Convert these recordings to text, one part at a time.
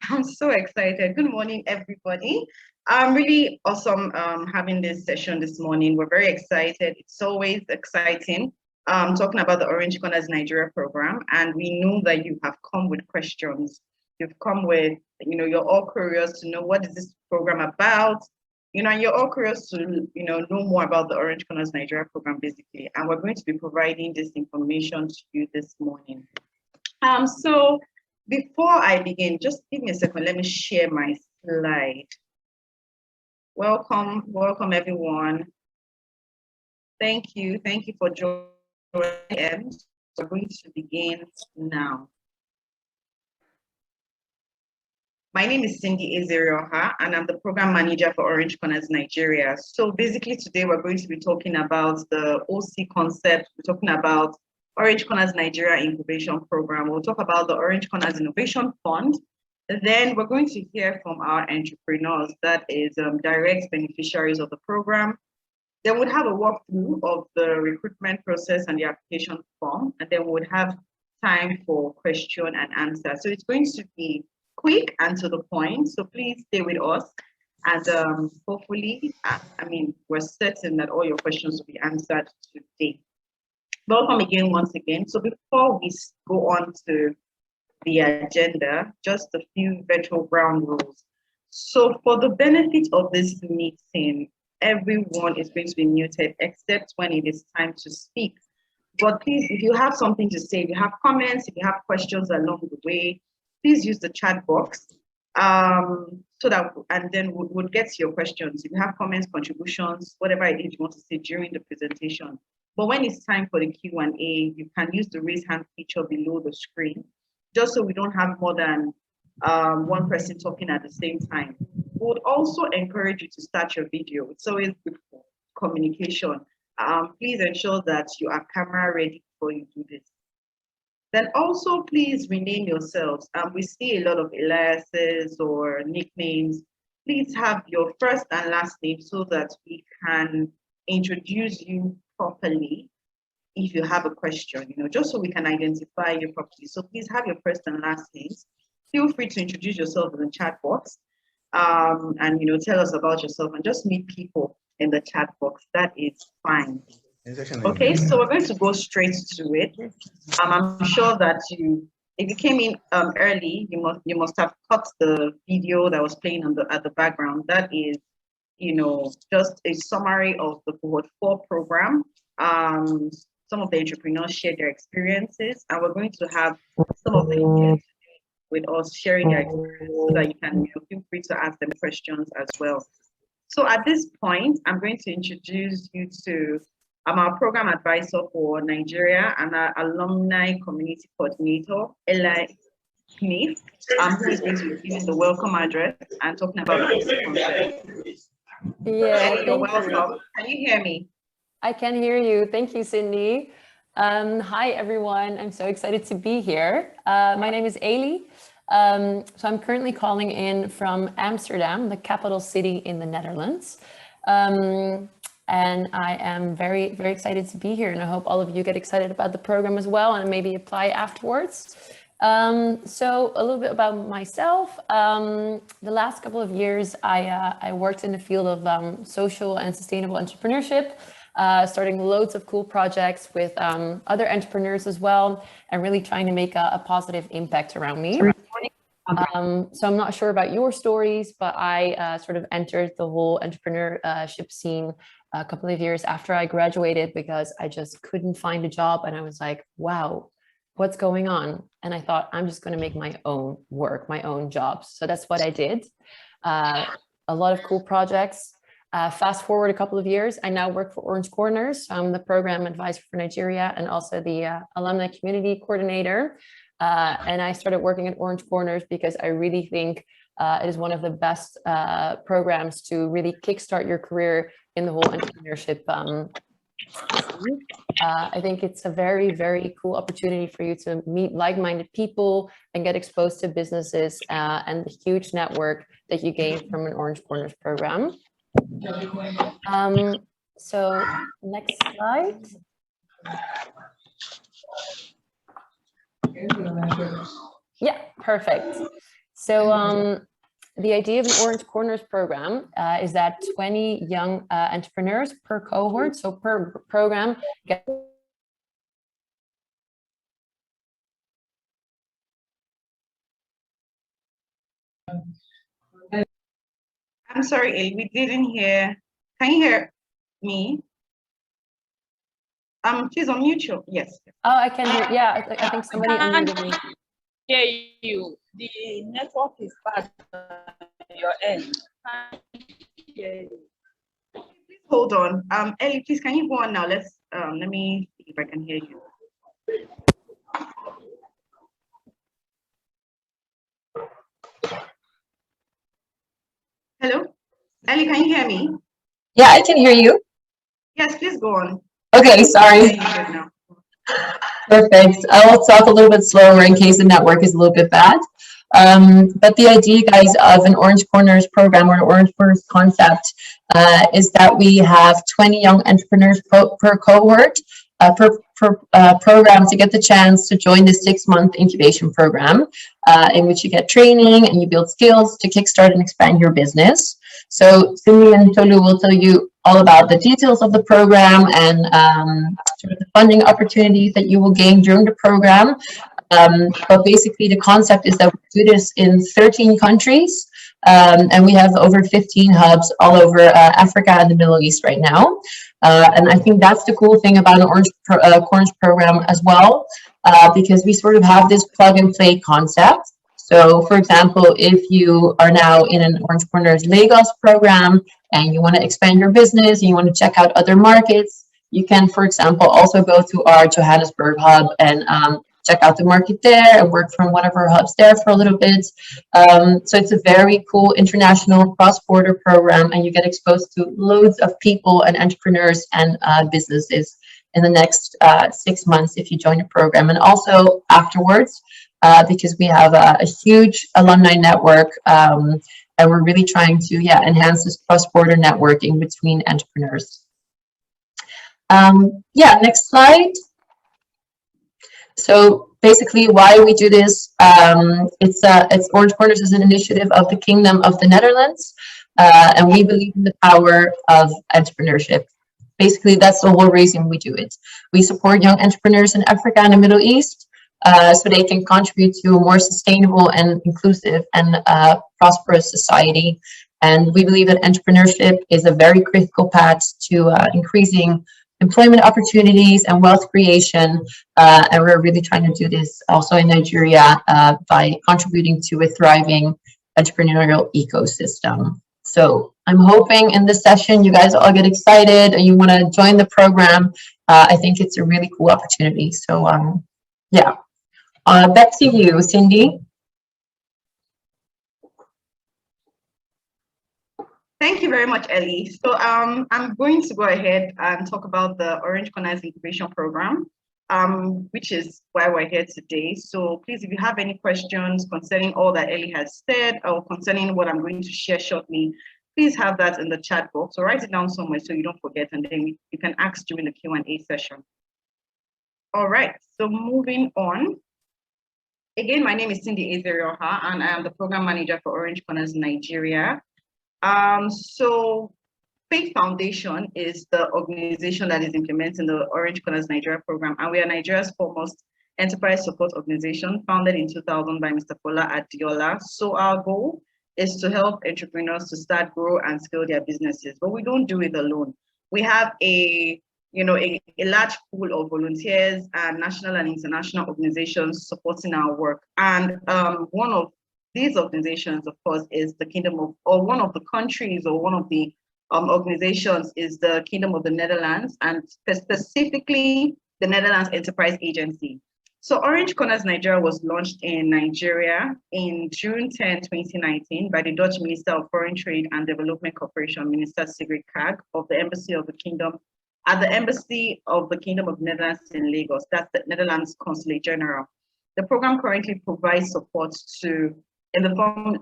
I'm so excited. Good morning, everybody. I'm really awesome having this session this morning. We're very excited. It's always exciting talking about the Orange Corners Nigeria program. And we know that you have come with questions. You've come with, you're all curious to know what is this program about, and you're all curious to, know more about the Orange Corners Nigeria program, basically. And we're going to be providing this information to you this morning. So before I begin, just give me a second. Let me share my slide. Welcome everyone. Thank you for joining. We're going to begin now. My name is Cindy Ezerioha, and I'm the program manager for Orange Corners Nigeria. So basically today we're going to be talking about the OC concept. We're talking about Orange Corners Nigeria Incubation Program. We'll talk about the Orange Corners Innovation Fund. And then we're going to hear from our entrepreneurs, that is direct beneficiaries of the program. Then we'll have a walkthrough of the recruitment process and the application form. And then we'll have time for question and answer. So it's going to be quick and to the point. So please stay with us. And hopefully, we're certain that all your questions will be answered today. Welcome again, once again. So before we go on to the agenda, just a few virtual ground rules. So for the benefit of this meeting, everyone is going to be muted except when it is time to speak. But please, if you have something to say, if you have comments, if you have questions along the way, please use the chat box so that, and then we'll get to your questions. If you have comments, contributions, whatever it is you want to say during the presentation. But when it's time for the Q&A, you can use the raise hand feature below the screen, just so we don't have more than one person talking at the same time. We would also encourage you to start your video. It's always good for communication. Please ensure that you are camera ready before you do this. Then also please rename yourselves. We see a lot of aliases or nicknames. Please have your first and last name so that we can introduce you properly if you have a question, just so we can identify you properly. So please have your first and last names. Feel free to introduce yourself in the chat box and tell us about yourself and just meet people in the chat box. That is fine. Okay, so we're going to go straight to it. I'm sure that if you came in early, you must have caught the video that was playing at the background. That is just a summary of the cohort 4 program. Some of the entrepreneurs shared their experiences, and we're going to have some of them with us sharing their experience so that you can feel free to ask them questions as well. So at this point, I'm going to introduce you to our program advisor for Nigeria and our alumni community coordinator, Eli Smith, who is going to be giving the welcome address and talking about the concept. Yeah, you're welcome. Can you hear me? I can hear you. Thank you, Cindy. Hi, everyone. I'm so excited to be here. My name is Eli. So I'm currently calling in from Amsterdam, the capital city in the Netherlands. And I am very, very excited to be here. And I hope all of you get excited about the program as well and maybe apply afterwards. So a little bit about myself. The last couple of years, I worked in the field of social and sustainable entrepreneurship, starting loads of cool projects with other entrepreneurs as well, and really trying to make a positive impact around me. So I'm not sure about your stories, but I sort of entered the whole entrepreneurship scene a couple of years after I graduated because I just couldn't find a job. And I was like, wow, what's going on? And I thought, I'm just going to make my own work, my own jobs. So that's what I did. A lot of cool projects. Fast forward a couple of years, I now work for Orange Corners. I'm the program advisor for Nigeria and also the alumni community coordinator. And I started working at Orange Corners because I really think it is one of the best programs to really kickstart your career in the whole entrepreneurship. I think it's a very, very cool opportunity for you to meet like-minded people and get exposed to businesses and the huge network that you gain from an Orange Corners program. So next slide. Yeah, perfect. So the idea of an Orange Corners program is that 20 young entrepreneurs per cohort, so per program, get I'm sorry, Ellie, we didn't hear. Can you hear me? Please unmute you. Yes. Oh, I can hear. Yeah, I think somebody unmuted me. Hear you. The network is bad on your end. Please hold on. Ellie, please can you go on now? Let me see if I can hear you. Hello? Ellie, can you hear me? Yeah, I can hear you. Yes, please go on. Okay, sorry. Now. Perfect. I will talk a little bit slower in case the network is a little bit bad. But the idea, guys, of an Orange Corners program or an Orange Corners concept is that we have 20 young entrepreneurs per cohort, per program, to get the chance to join the 6-month incubation program in which you get training and you build skills to kickstart and expand your business. So Cindy and Tolu will tell you all about the details of the program and sort of the funding opportunities that you will gain during the program. But basically the concept is that we do this in 13 countries and we have over 15 hubs all over Africa and the Middle East right now. And I think that's the cool thing about an Orange Corners program as well, because we sort of have this plug and play concept. So for example, if you are now in an Orange Corners Lagos program and you want to expand your business and you want to check out other markets, you can, for example, also go to our Johannesburg hub and check out the market there and work from one of our hubs there for a little bit. So it's a very cool international cross-border program, and you get exposed to loads of people and entrepreneurs and businesses in the next 6 months if you join the program, and also afterwards, because we have a huge alumni network, and we're really trying to enhance this cross-border networking between entrepreneurs. Next slide. So basically why we do this, it's Orange Corners is an initiative of the Kingdom of the Netherlands, and we believe in the power of entrepreneurship. Basically, that's the whole reason we do it. We support young entrepreneurs in Africa and the Middle East, so they can contribute to a more sustainable and inclusive and prosperous society. And we believe that entrepreneurship is a very critical path to increasing employment opportunities and wealth creation. And we're really trying to do this also in Nigeria by contributing to a thriving entrepreneurial ecosystem. So I'm hoping in this session you guys all get excited and you want to join the program. I think it's a really cool opportunity. So back to you, Cindy. Thank you very much, Ellie. So I'm going to go ahead and talk about the Orange Corners Incubation Program, which is why we're here today. So please, if you have any questions concerning all that Ellie has said or concerning what I'm going to share shortly, please have that in the chat box or write it down somewhere so you don't forget, and then you can ask during the Q&A session. All right, so moving on. Again, my name is Cindy Ezerioha, and I am the program manager for Orange Corners Nigeria. So Faith Foundation is the organization that is implementing the Orange Corners Nigeria program, and we are Nigeria's foremost enterprise support organization, founded in 2000 by Mr. Fola Adiola. So our goal is to help entrepreneurs to start, grow, and scale their businesses, but we don't do it alone. We have a large pool of volunteers and national and international organizations supporting our work, and one of these organizations, of course, is the Kingdom of, or one of the countries, or one of the organizations is the Kingdom of the Netherlands, and specifically the Netherlands Enterprise Agency. So Orange Corners Nigeria was launched in Nigeria in June 10, 2019 by the Dutch Minister of Foreign Trade and Development Corporation, Minister Sigrid Kaag, of the Embassy of the Kingdom, at the Embassy of the Kingdom of Netherlands in Lagos. That's the Netherlands Consulate General. The program currently provides support to in the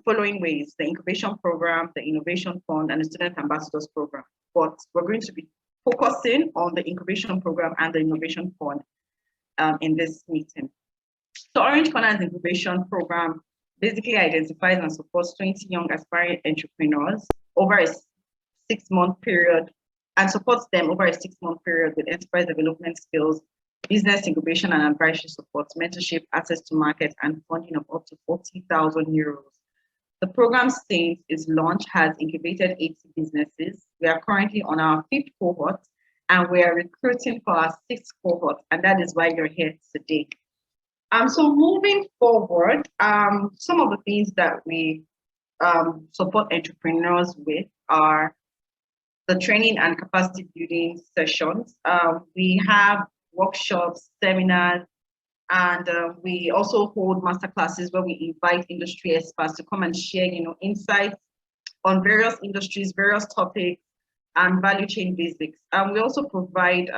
following ways: the incubation program, the innovation fund, and the student ambassadors program. But we're going to be focusing on the incubation program and the innovation fund in this meeting. So Orange Corners incubation program basically identifies and supports 20 young aspiring entrepreneurs over a 6-month period and supports them over a 6-month period with enterprise development skills, business incubation and advisory support, mentorship, access to market, and funding of up to 40,000 euros. The program, since its launch, has incubated 80 businesses. We are currently on our 5th cohort, and we are recruiting for our 6th cohort, and that is why you're here today. So moving forward, some of the things that we support entrepreneurs with are the training and capacity building sessions. We have workshops, seminars, and we also hold masterclasses where we invite industry experts to come and share, insights on various industries, various topics, and value chain basics. We also provide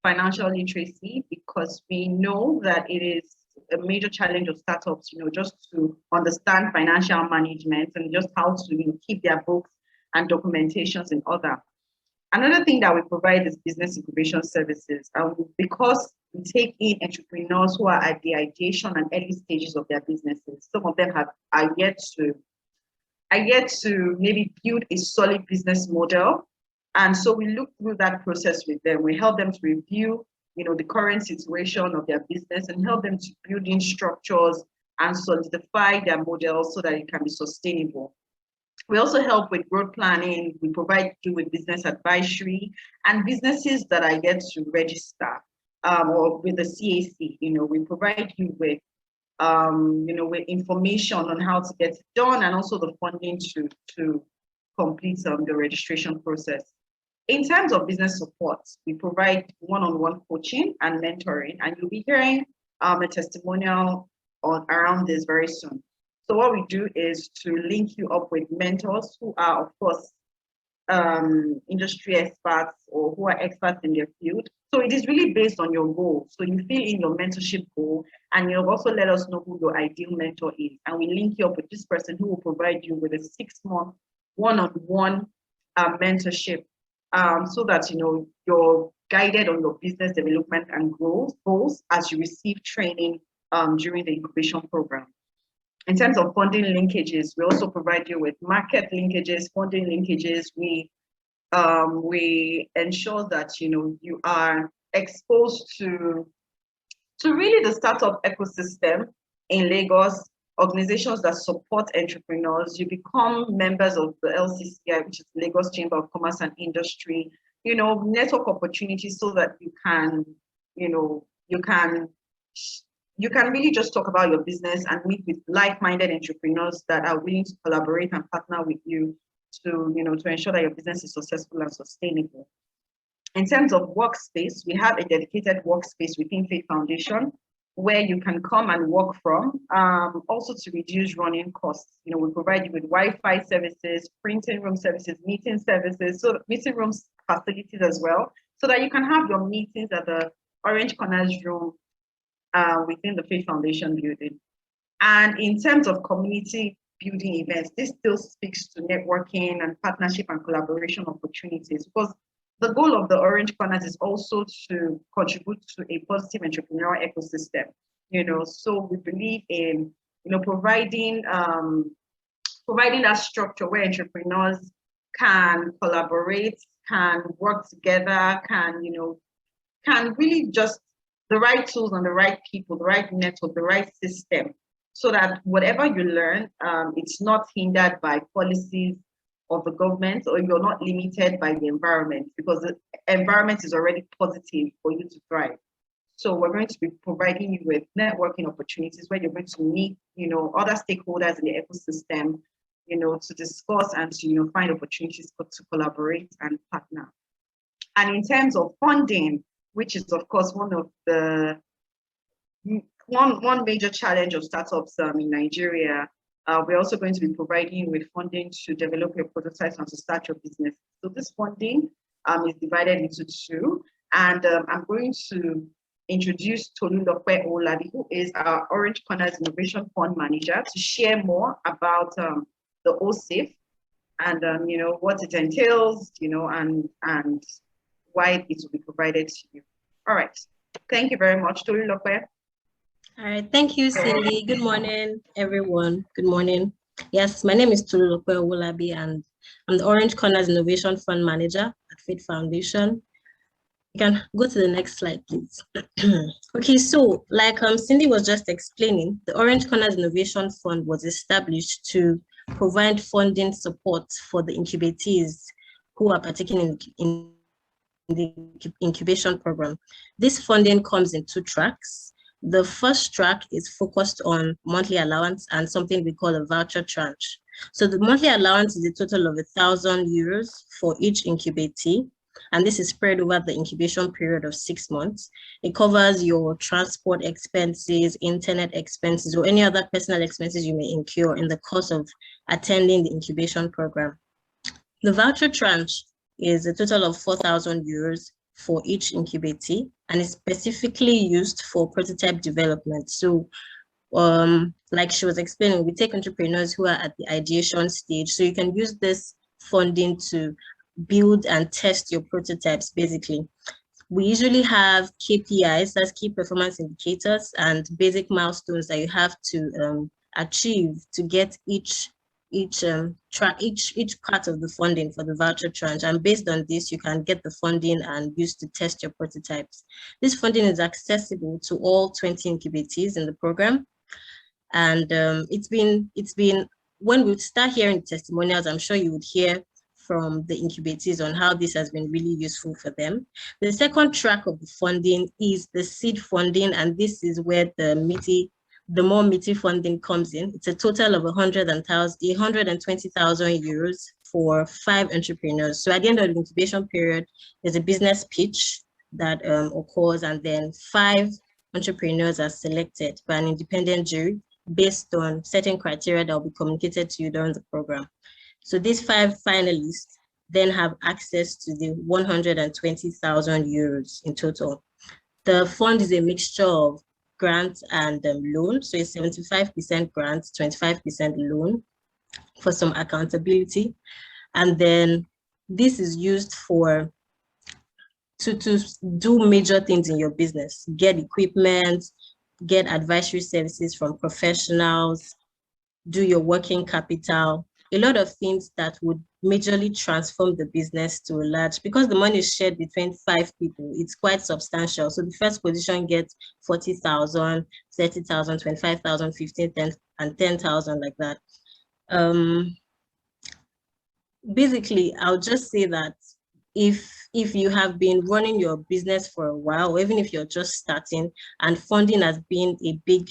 financial literacy because we know that it is a major challenge of startups, just to understand financial management and just how to keep their books and documentations in order. Another thing that we provide is business incubation services. Because we take in entrepreneurs who are at the ideation and early stages of their businesses. Some of them are yet to maybe build a solid business model. And so we look through that process with them. We help them to review, the current situation of their business and help them to build in structures and solidify their models so that it can be sustainable. We also help with growth planning. We provide you with business advisory, and businesses that are yet to register or with the CAC, we provide you with, with information on how to get it done and also the funding to complete the registration process. In terms of business support, we provide one-on-one coaching and mentoring, and you'll be hearing a testimonial around this very soon. So what we do is to link you up with mentors who are, of course, industry experts or who are experts in their field. So it is really based on your goal. So you fill in your mentorship goal, and you'll also let us know who your ideal mentor is. And we link you up with this person who will provide you with a 6-month one-on-one mentorship so that, you're guided on your business development and goals as you receive training during the incubation program. In terms of funding linkages, we also provide you with market linkages, funding linkages. We ensure that you are exposed to really the startup ecosystem in Lagos, organizations that support entrepreneurs. You become members of the LCCI, which is Lagos Chamber of Commerce and Industry. Network opportunities so that you can really just talk about your business and meet with like-minded entrepreneurs that are willing to collaborate and partner with you to ensure that your business is successful and sustainable. In terms of Workspace, we have a dedicated workspace within Faith Foundation where you can come and work from, also to reduce running costs. We provide you with Wi-Fi services, printing room services, meeting services, so meeting rooms facilities as well, so that you can have your meetings at the Orange Corners room within the Faith Foundation building. And in terms of community building events, this still speaks to networking and partnership and collaboration opportunities, because the goal of the Orange Corners is also to contribute to a positive entrepreneurial ecosystem. So we believe in providing that structure where entrepreneurs can collaborate, can work together, can really just the right tools and the right people, the right network, the right system, so that whatever you learn, it's not hindered by policies of the government, or you're not limited by the environment, because the environment is already positive for you to thrive. So we're going to be providing you with networking opportunities where you're going to meet, other stakeholders in the ecosystem, to discuss and to, find opportunities to collaborate and partner. And in terms of funding, which is of course one of the one major challenge of startups in Nigeria, we're also going to be providing you with funding to develop your prototypes and to start your business. So this funding is divided into two, and I'm going to introduce Tolulope Olabi, who is our Orange Corners Innovation Fund Manager, to share more about the OSIF and what it entails, and why it will be provided to you. All right, thank you very much, Tolulope. All right, thank you, Cindy. Good morning, everyone. Good morning. Yes, my name is Tululope Owolabi, and I'm the Orange Corners Innovation Fund Manager at Faith Foundation. You can go to the next slide, please. Okay, so like Cindy was just explaining, the Orange Corners Innovation Fund was established to provide funding support for the incubatees who are partaking in the incubation program. This funding comes in 2 tracks. The first track is focused on monthly allowance and something we call a voucher tranche. So the monthly allowance is a total of €1,000 for each incubatee, and this is spread over the incubation period of 6 months. It covers your transport expenses, internet expenses, or any other personal expenses you may incur in the course of attending the incubation program. The voucher tranche is a total of €4,000 for each incubatee, and is specifically used for prototype development. So like she was explaining, we take entrepreneurs who are at the ideation stage. So you can use this funding to build and test your prototypes, basically. We usually have KPIs, that's key performance indicators, and basic milestones that you have to achieve to get each part of the funding for the voucher tranche. And based on this, you can get the funding and use to test your prototypes. This funding is accessible to all 20 incubatees in the program. And it's been, when we start hearing testimonials, I'm sure you would hear from the incubatees on how this has been really useful for them. The second track of the funding is the seed funding, and this is where the more meaty funding comes in. It's a total of €120,000 for 5 entrepreneurs. So at the end of the incubation period, there's a business pitch that occurs, and then 5 entrepreneurs are selected by an independent jury based on certain criteria that will be communicated to you during the program. So these 5 finalists then have access to the €120,000 in total. The fund is a mixture of grants and loan. So it's 75% grants, 25% loan for some accountability. And then this is used to do major things in your business, get equipment, get advisory services from professionals, do your working capital, a lot of things that would majorly transform the business to a large, because the money is shared between 5 people, it's quite substantial. So the first position gets 40,000, 30,000, 25,000, 15,000, and 10,000, like that. Basically, I'll just say that if you have been running your business for a while, or even if you're just starting and funding has been a big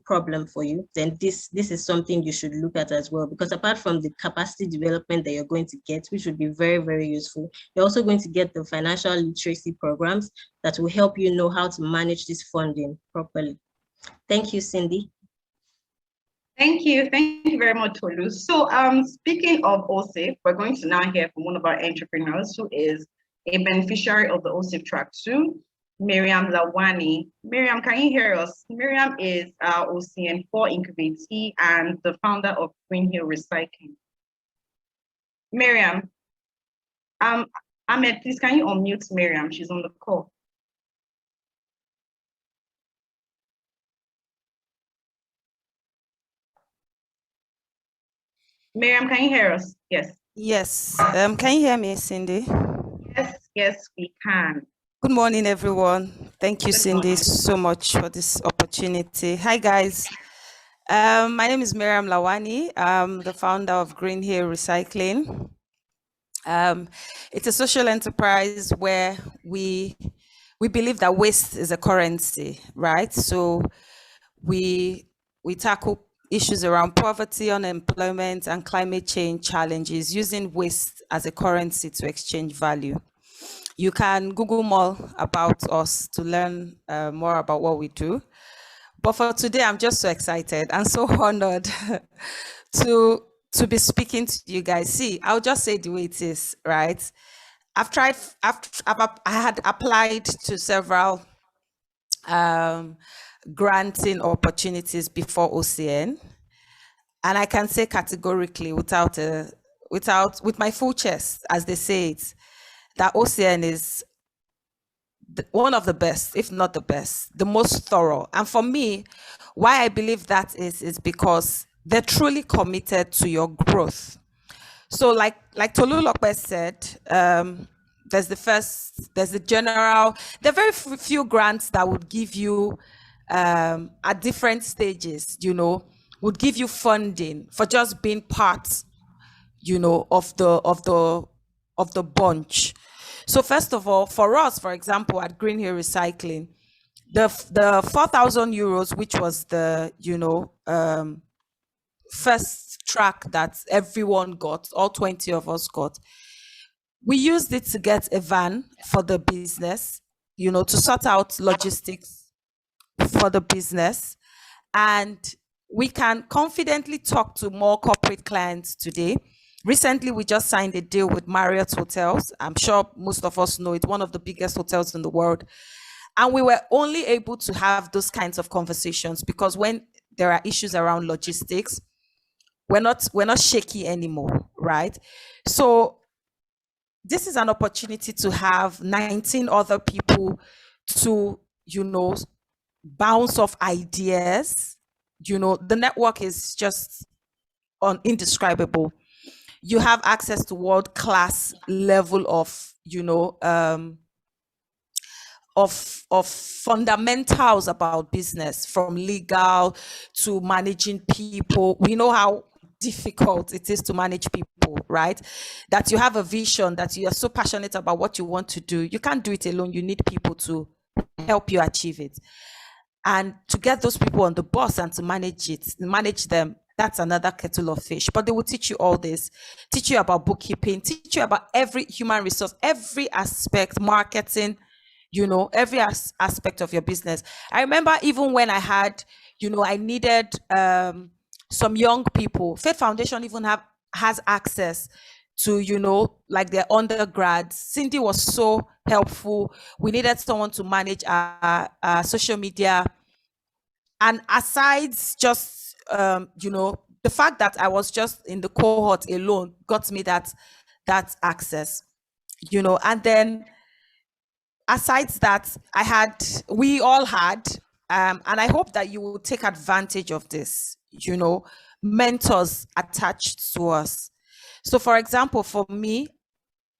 problem for you, then this is something you should look at as well. Because apart from the capacity development that you're going to get, which would be very, very useful, you're also going to get the financial literacy programs that will help you know how to manage this funding properly. Thank you, Cindy. Thank you very much, Tolu. So speaking of OSIF, we're going to now hear from one of our entrepreneurs who is a beneficiary of the OSIF track 2, Miriam Lawani. Miriam, can you hear us? Miriam is our OCN4 incubatee and the founder of Green Hill Recycling. Miriam, Ahmed, please can you unmute Miriam? She's on the call. Miriam, can you hear us? Yes. Yes. Can you hear me, Cindy? Yes, we can. Good morning, everyone. Thank you, Cindy, so much for this opportunity. Hi, guys. My name is Miriam Lawani. I'm the founder of Green Hill Recycling. It's a social enterprise where we believe that waste is a currency, right? So we tackle issues around poverty, unemployment, and climate change challenges using waste as a currency to exchange value. You can Google more about us to learn more about what we do. But for today, I'm just so excited and so honored to be speaking to you guys. See, I'll just say the way it is, right? I had applied to several granting opportunities before OCN, and I can say categorically, with my full chest, as they say it, that OCN is one of the best, if not the best, the most thorough. And for me, why I believe that is because they're truly committed to your growth. So like Tolulope said, there's the general, there are very few grants that would give you at different stages, would give you funding for just being part, of the bunch. So first of all, for us, for example, at Green Hill Recycling, the 4,000 euros, which was the first track that everyone got, all 20 of us got, we used it to get a van for the business, to sort out logistics for the business. And we can confidently talk to more corporate clients today. Recently, we just signed a deal with Marriott Hotels. I'm sure most of us know it's one of the biggest hotels in the world. And we were only able to have those kinds of conversations because when there are issues around logistics, we're not shaky anymore, right? So this is an opportunity to have 19 other people to, bounce off ideas. The network is just indescribable. You have access to world-class level of, of fundamentals about business, from legal to managing people. We know how difficult it is to manage people, right? That you have a vision, that you are so passionate about what you want to do. You can't do it alone. You need people to help you achieve it. And to get those people on the bus and to manage them, that's another kettle of fish. But they will teach you all this, teach you about bookkeeping, teach you about every human resource, every aspect, marketing, every aspect of your business. I remember even when I had, I needed some young people. Faith Foundation even has access to, like their undergrads. Cindy was so helpful. We needed someone to manage our social media. And aside just, the fact that I was just in the cohort alone got me that access, and then aside that, we all had, and I hope that you will take advantage of this, mentors attached to us. So for example, for me,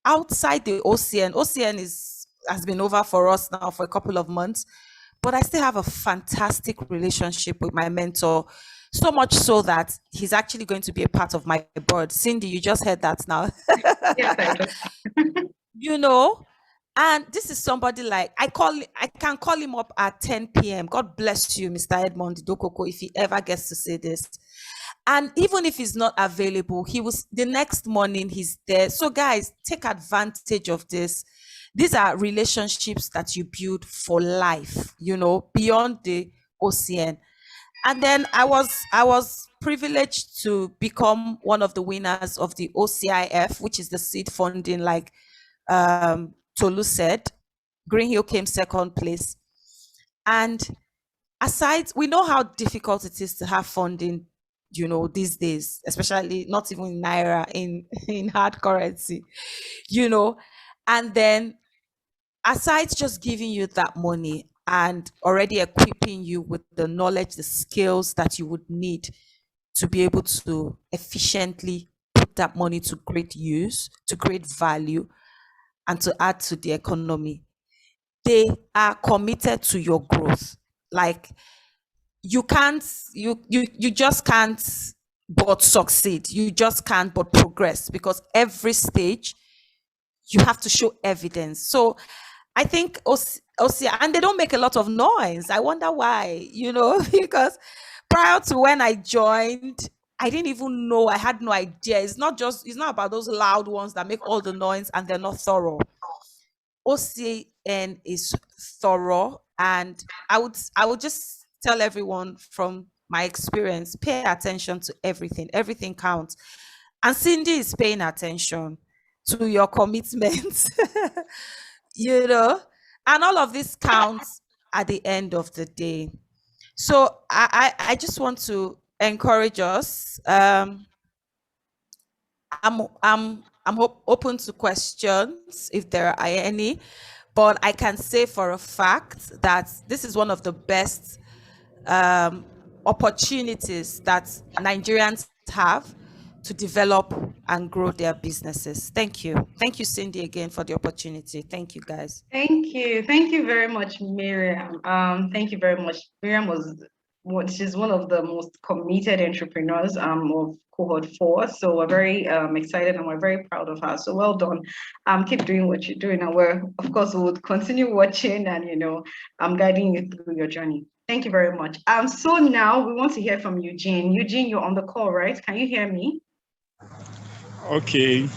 outside the OCN has been over for us now for a couple of months, but I still have a fantastic relationship with my mentor, so much so that he's actually going to be a part of my board. Cindy, you just heard that now. Yes, I know. And this is somebody like, I can call him up at 10 p.m. God bless you, Mr. Edmond Dokoko, if he ever gets to say this. And even if he's not available, the next morning he's there. So guys, take advantage of this. These are relationships that you build for life, beyond the OCN. And then I was privileged to become one of the winners of the OCIF, which is the seed funding, like Tolu said. Green Hill came second place. And we know how difficult it is to have funding, these days, especially not even in Naira, in hard currency, and then aside just giving you that money and already equipping you with the knowledge, the skills that you would need to be able to efficiently put that money to great use, to create value, and to add to the economy, they are committed to your growth. Like, you just can't but succeed. You just can't but progress, because every stage you have to show evidence. So I think and they don't make a lot of noise. I wonder why, because prior to when I joined, I didn't even know, I had no idea. It's not about those loud ones that make all the noise and they're not thorough. OCN is thorough, and I would just tell everyone from my experience, pay attention to everything. Everything counts. And Cindy is paying attention to your commitments, and all of this counts at the end of the day. So I just want to encourage us. I'm open to questions if there are any, but I can say for a fact that this is one of the best opportunities that Nigerians have to develop and grow their businesses. Thank you. Thank you, Cindy, again for the opportunity. Thank you, guys. Thank you. Thank you very much, Miriam. Thank you very much. Miriam she's one of the most committed entrepreneurs of cohort 4. So we're very excited and we're very proud of her. So well done. Keep doing what you're doing. And we're, of course, we'll continue watching and, guiding you through your journey. Thank you very much. So now we want to hear from Eugene. Eugene, you're on the call, right? Can you hear me? Okay.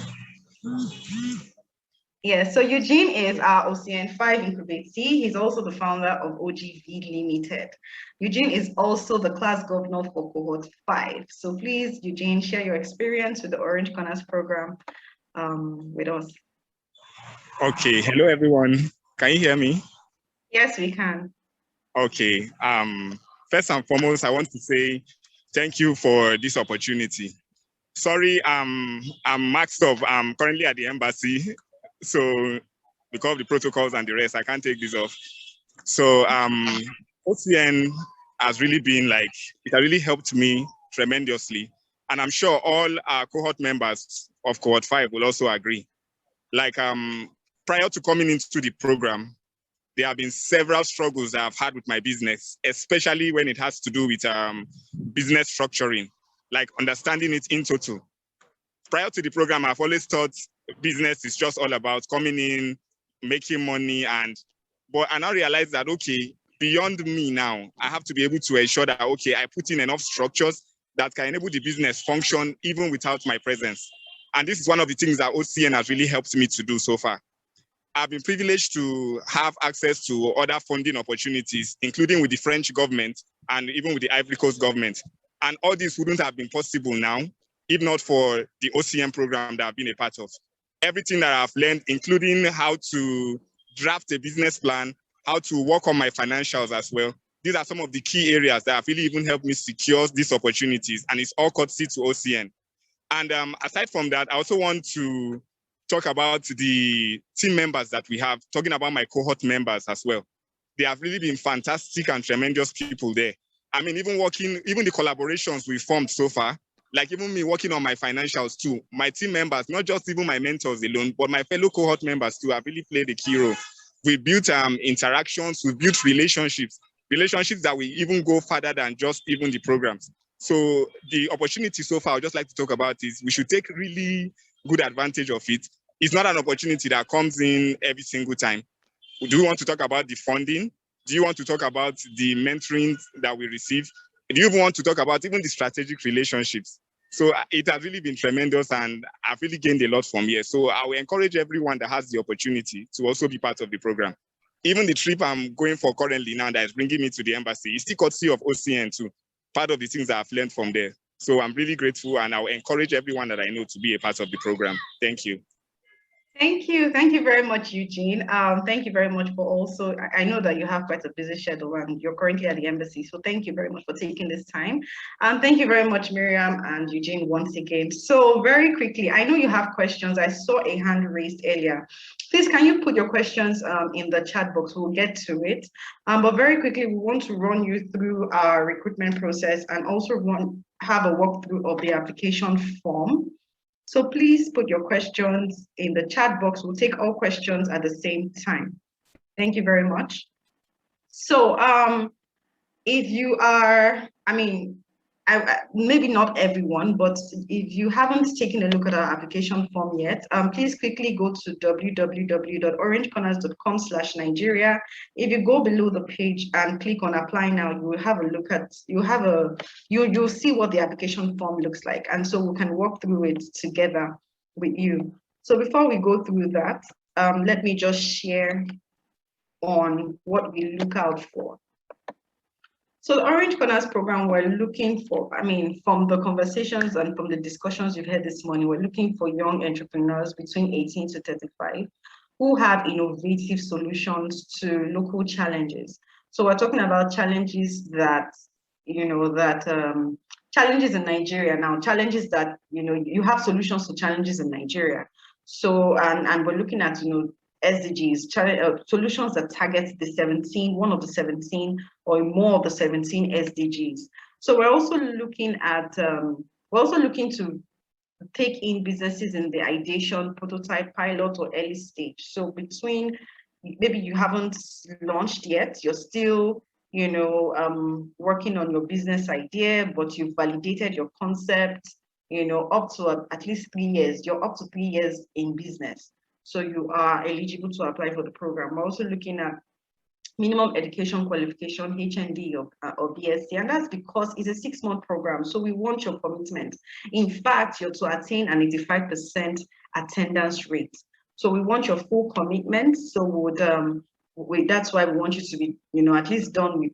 Yeah, so Eugene is our OCN5 incubatee. He's also the founder of OGV Limited. Eugene is also the class governor for cohort 5. So please, Eugene, share your experience with the Orange Corners program with us. Okay. Hello, everyone. Can you hear me? Yes, we can. Okay. First and foremost, I want to say thank you for this opportunity. Sorry, I'm maxed up. I'm currently at the embassy. So because of the protocols and the rest, I can't take this off. So OCN has really been it has really helped me tremendously. And I'm sure all our cohort members of cohort 5 will also agree. Prior to coming into the program, there have been several struggles that I've had with my business, especially when it has to do with business structuring, like understanding it in total. Prior to the program, I've always thought business is just all about coming in, making money, but I now realize that, okay, beyond me now, I have to be able to ensure that, okay, I put in enough structures that can enable the business function even without my presence. And this is one of the things that OCN has really helped me to do so far. I've been privileged to have access to other funding opportunities, including with the French government and even with the Ivory Coast government. And all this wouldn't have been possible now, if not for the OCN program that I've been a part of. Everything that I've learned, including how to draft a business plan, how to work on my financials as well. These are some of the key areas that have really even helped me secure these opportunities, and it's all courtesy to OCN. And aside from that, I also want to talk about the team members that we have, talking about my cohort members as well. They have really been fantastic and tremendous people there. I mean, even the collaborations we formed so far, like even me working on my financials too, my team members, not just even my mentors alone, but my fellow cohort members too, have really played a key role. We built interactions, we built relationships that we even go further than just even the programs. So the opportunity so far, I'd just like to talk about is we should take really good advantage of it. It's not an opportunity that comes in every single time. Do you want to talk about the funding? Do you want to talk about the mentoring that we receive? Do you even want to talk about even the strategic relationships? So it has really been tremendous, and I've really gained a lot from here. So I will encourage everyone that has the opportunity to also be part of the program. Even the trip I'm going for currently now that is bringing me to the embassy is still courtesy of OCN too. Part of the things that I've learned from there. So I'm really grateful, and I will encourage everyone that I know to be a part of the program. Thank you. Thank you. Thank you very much, Eugene. Thank you very much for also, I know that you have quite a busy schedule and you're currently at the embassy. So thank you very much for taking this time. Thank you very much, Miriam and Eugene, once again. So very quickly, I know you have questions. I saw a hand raised earlier. Please, can you put your questions in the chat box? We'll get to it. But very quickly, we want to run you through our recruitment process and also have a walkthrough of the application form. So please put your questions in the chat box. We'll take all questions at the same time. Thank you very much. So if you are, maybe not everyone, but if you haven't taken a look at our application form yet, please quickly go to www.orangecorners.com/Nigeria. If you go below the page and click on apply now, you will have a look at, you'll see what the application form looks like. And so we can walk through it together with you. So before we go through that, let me just share on what we look out for. So the Orange Corners program, we're looking for, from the conversations and from the discussions you've had this morning, we're looking for young entrepreneurs between 18 to 35 who have innovative solutions to local challenges. So we're talking about challenges that, challenges in Nigeria now, challenges that, you have solutions to challenges in Nigeria. So, and we're looking at, SDGs, solutions that target one of the 17 or more of the 17 SDGs. So we're also looking to take in businesses in the ideation, prototype, pilot, or early stage. So between, maybe you haven't launched yet, you're still, working on your business idea, but you've validated your concept, up to at least 3 years. You're up to 3 years in business. So you are eligible to apply for the program. We're also looking at minimum education qualification, HND or BSc, and that's because it's a 6-month program, so we want your commitment. In fact, you're to attain an 85% attendance rate. So we want your full commitment. So that's why we want you to be, at least done with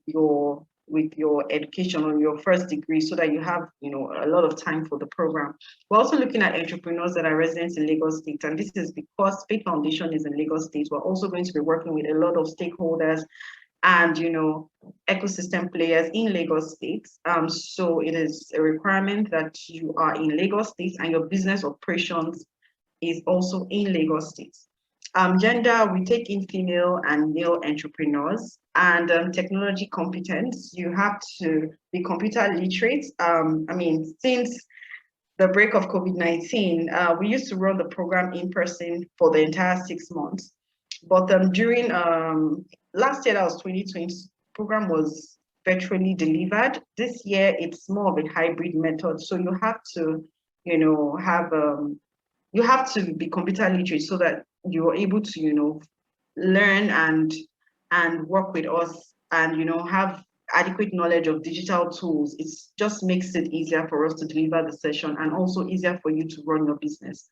your education on your first degree, so that you have, a lot of time for the program. We're also looking at entrepreneurs that are residents in Lagos State, and this is because Faith Foundation is in Lagos State. We're also going to be working with a lot of stakeholders and, ecosystem players in Lagos State. So it is a requirement that you are in Lagos State and your business operations is also in Lagos State. Gender, we take in female and male entrepreneurs, and technology competence. You have to be computer literate. Since the break of COVID-19, we used to run the program in person for the entire 6 months. But during last year, that was 2020, program was virtually delivered. This year, it's more of a hybrid method. So you have to, you have to be computer literate so that you're able to, learn and work with us and, have adequate knowledge of digital tools. It just makes it easier for us to deliver the session and also easier for you to run your business.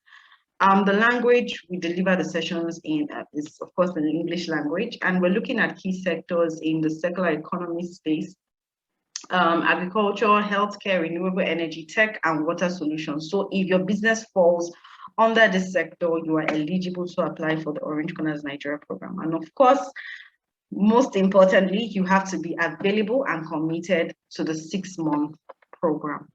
The language we deliver the sessions in is, of course, in the English language, and we're looking at key sectors in the circular economy space, agriculture, healthcare, renewable energy, tech, and water solutions. So if your business falls under this sector, you are eligible to apply for the Orange Corners Nigeria program. And of course, most importantly, you have to be available and committed to the 6-month program.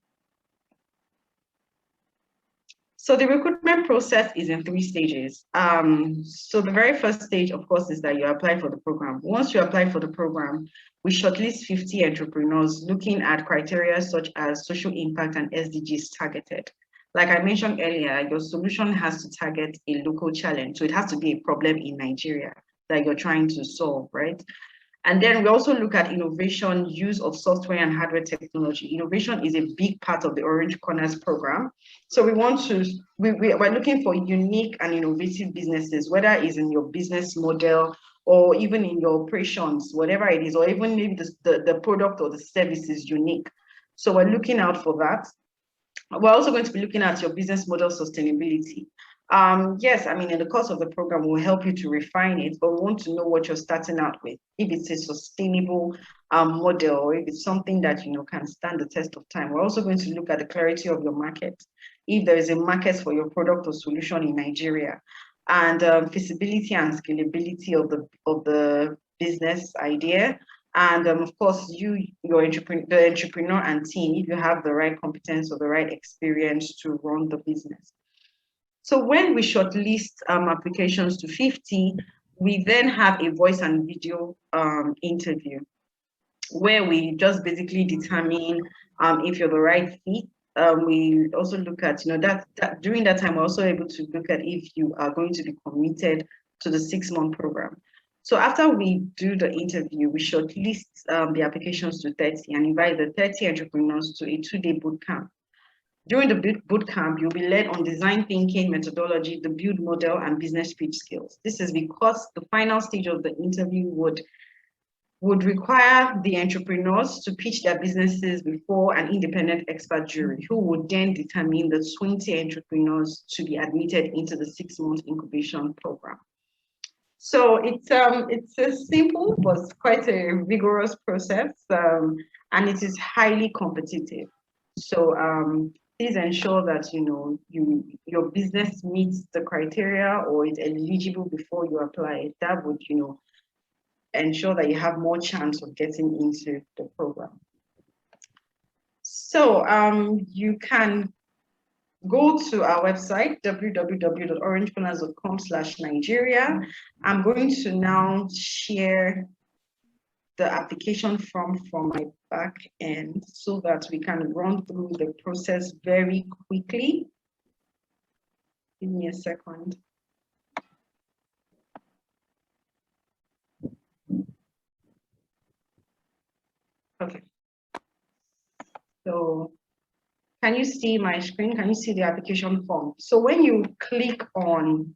So the recruitment process is in 3 stages. So the very first stage, of course, is that you apply for the program. Once you apply for the program, we shortlist 50 entrepreneurs looking at criteria such as social impact and SDGs targeted. Like I mentioned earlier, your solution has to target a local challenge. So it has to be a problem in Nigeria that you're trying to solve, right? And then we also look at innovation, use of software and hardware technology. Innovation is a big part of the Orange Corners program. So we're looking for unique and innovative businesses, whether it's in your business model or even in your operations, whatever it is, or even maybe the product or the service is unique. So we're looking out for that. We're also going to be looking at your business model sustainability. Yes, in the course of the program, we'll help you to refine it, but we want to know what you're starting out with. If it's a sustainable model, or if it's something that can stand the test of time. We're also going to look at the clarity of your market, if there is a market for your product or solution in Nigeria, and feasibility and scalability of the business idea. And of course, the entrepreneur and team, if you have the right competence or the right experience to run the business. So when we shortlist applications to 50, we then have a voice and video interview where we just basically determine if you're the right fit. We also look at, that during that time, we're also able to look at if you are going to be committed to the 6-month program. So after we do the interview, we shortlist the applications to 30 and invite the 30 entrepreneurs to a 2-day boot camp. During the boot camp, you'll be led on design thinking, methodology, the build model, and business pitch skills. This is because the final stage of the interview would require the entrepreneurs to pitch their businesses before an independent expert jury, who would then determine the 20 entrepreneurs to be admitted into the 6-month incubation program. So it's a simple but quite a vigorous process, and it is highly competitive. So please ensure that your business meets the criteria or is eligible before you apply. That would ensure that you have more chance of getting into the program. So you can go to our website, www.orangecorners.com/Nigeria. I'm going to now share the application form from my back end so that we can run through the process very quickly. Give me a second. Okay. So can you see my screen? Can you see the application form? So when you click on,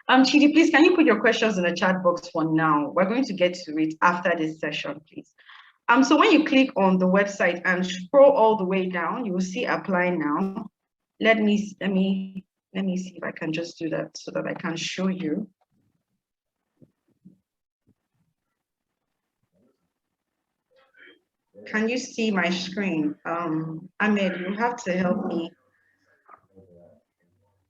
Chidi, please, can you put your questions in the chat box for now? We're going to get to it after this session, please. So when you click on the website and scroll all the way down, you will see apply now. Let me see if I can just do that so that I can show you. Can you see my screen? Ahmed, you have to help me.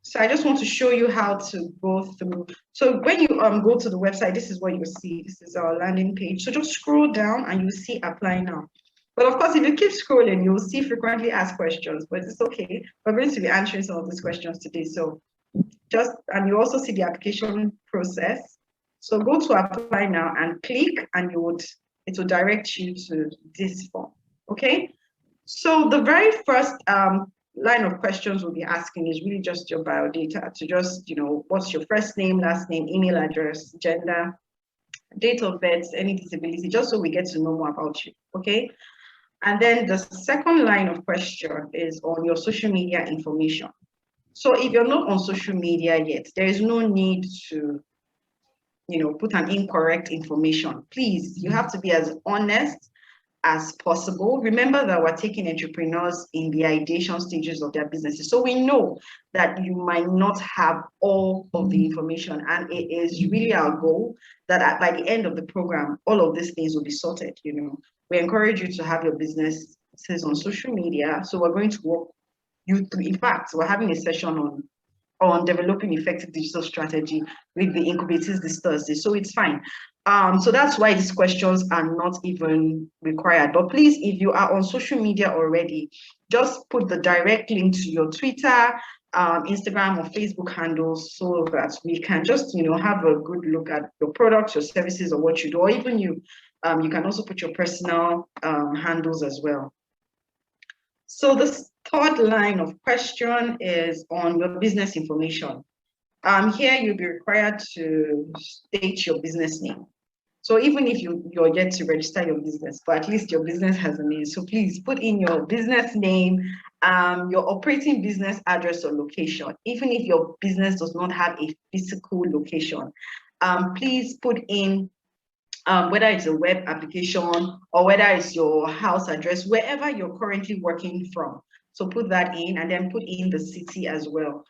So I just want to show you how to go through. So when you go to the website, this is what you see. This is our landing page. So just scroll down and you see apply now. But of course, if you keep scrolling, you'll see frequently asked questions, but it's okay. We're going to be answering some of these questions today. So and you also see the application process. So go to apply now and click, and it will direct you to this form, okay? So the very first line of questions we'll be asking is really just your biodata, to just, what's your first name, last name, email address, gender, date of birth, any disability, just so we get to know more about you, okay? And then the second line of question is on your social media information. So if you're not on social media yet, there is no need to, put an incorrect information. Please, you have to be as honest as possible. Remember that we're taking entrepreneurs in the ideation stages of their businesses. So we know that you might not have all of the information, and it is really our goal that by the end of the program, all of these things will be sorted. We encourage you to have your businesses on social media. So we're going to walk you through. In fact, we're having a session on developing effective digital strategy with the incubators this Thursday. So it's fine. So that's why these questions are not even required. But please, if you are on social media already, just put the direct link to your Twitter, Instagram, or Facebook handles so that we can just, have a good look at your products, your services, or what you do. Or even you can also put your personal handles as well. So this third line of question is on your business information. Here you'll be required to state your business name. So even if you're yet to register your business, but at least your business has a name. So please put in your business name, your operating business address or location. Even if your business does not have a physical location, please put in whether it's a web application or whether it's your house address, wherever you're currently working from. So put that in, and then put in the city as well.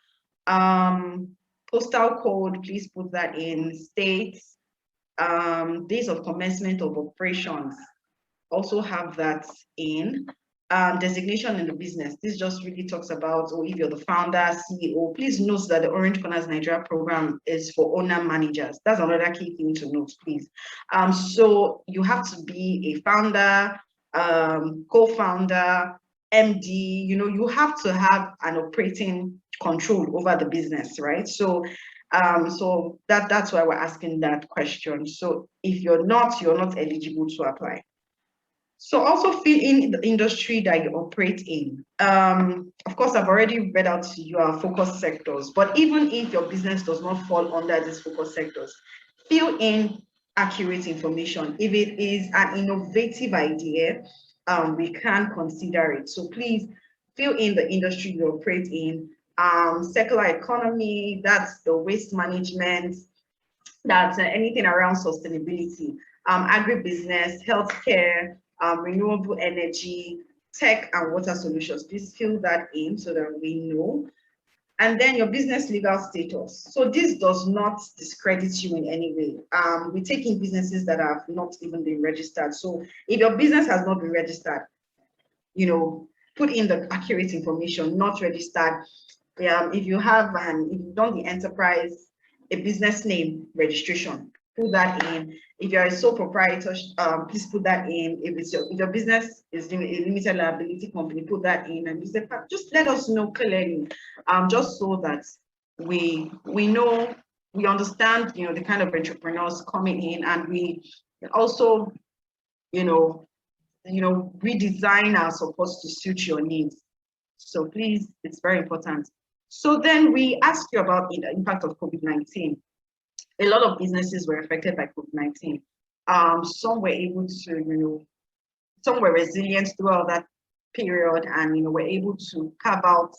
Postal code, please put that in. States, days of commencement of operations, also have that in. Designation in the business, this just really talks about, or if you're the founder, CEO, please note that the Orange Corners Nigeria program is for owner managers. That's another key thing to note, please. So you have to be a founder, co-founder, MD, you have to have an operating control over the business, right? So that's why we're asking that question. So if you're not eligible to apply. So also fill in the industry that you operate in. Of course, I've already read out to you our focus sectors, but even if your business does not fall under these focus sectors, fill in accurate information. If it is an innovative idea, we can consider it. So please fill in the industry you operate in. Circular economy, that's the waste management, that's anything around sustainability, agribusiness, healthcare, renewable energy, tech and water solutions. Please fill that in so that we know. And then your business legal status. So this does not discredit you in any way. We take in businesses that have not even been registered. So if your business has not been registered, put in the accurate information, not registered. If you've done the enterprise, a business name registration, put that in. If you're a sole proprietor, please put that in. If your business is a limited liability company, put that in. And just let us know clearly, just so that we know, we understand, the kind of entrepreneurs coming in, and we also, redesign our support to suit your needs. So please, it's very important. So then we asked you about the impact of COVID-19. A lot of businesses were affected by COVID-19. Some were able to, some were resilient throughout that period, and were able to carve out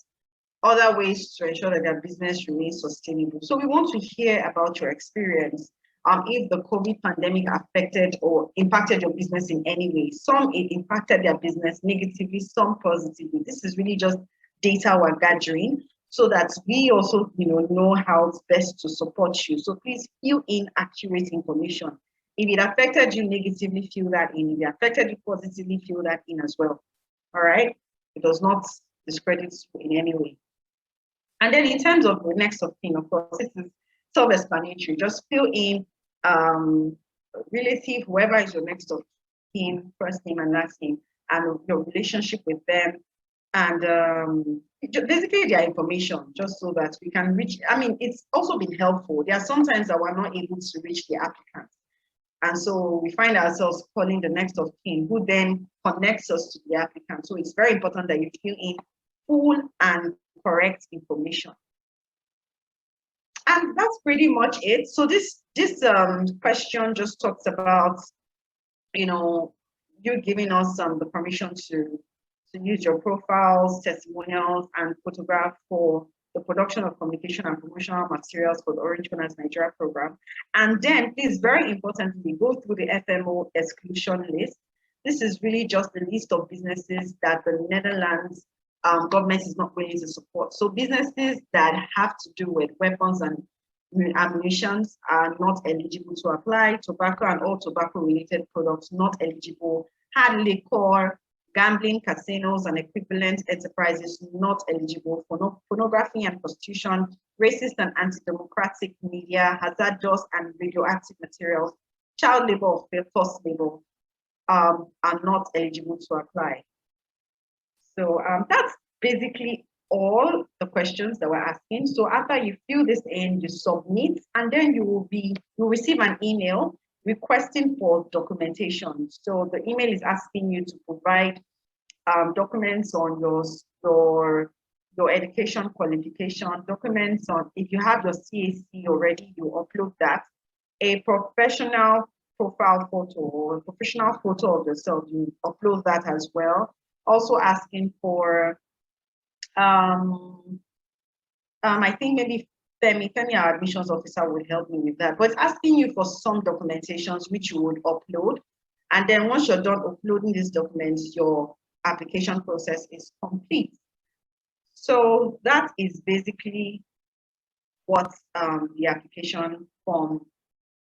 other ways to ensure that their business remains sustainable. So we want to hear about your experience. If the COVID pandemic affected or impacted your business in any way. Some it impacted their business negatively, some positively. This is really just data we're gathering, so that we also know how best to support you. So please fill in accurate information. If it affected you negatively, fill that in. If it affected you positively, fill that in as well. All right? It does not discredit you in any way. And then in terms of the next of kin, of course, this is self-explanatory. Just fill in relative, whoever is your next of kin, first name and last name, and your relationship with them, and basically their information, just so that we can reach. I mean, it's also been helpful. There are sometimes that we're not able to reach the applicants, and so we find ourselves calling the next of kin, who then connects us to the applicant. So it's very important that you fill in full and correct information. And that's pretty much it. So this question just talks about, you giving us the permission to use your profiles, testimonials, and photographs for the production of communication and promotional materials for the Orange Corners Nigeria program. And then, please, very importantly, go through the FMO exclusion list. This is really just the list of businesses that the Netherlands government is not willing to support. So businesses that have to do with weapons and ammunition are not eligible to apply. Tobacco and all tobacco-related products not eligible. Hard liquor, gambling, casinos, and equivalent enterprises not eligible. For pornography and prostitution, racist and anti-democratic media, hazardous and radioactive materials, child labor or forced labor are not eligible to apply. So that's basically all the questions that we're asking. So after you fill this in, you submit, and then you'll receive an email requesting for documentation. So the email is asking you to provide documents on your education qualification, documents on, if you have your CAC already, you upload that, a professional profile photo or a professional photo of yourself, you upload that as well. Also asking for, I think maybe Femi, our admissions officer, will help me with that. But it's asking you for some documentations which you would upload. And then once you're done uploading these documents, your application process is complete. So that is basically what the application form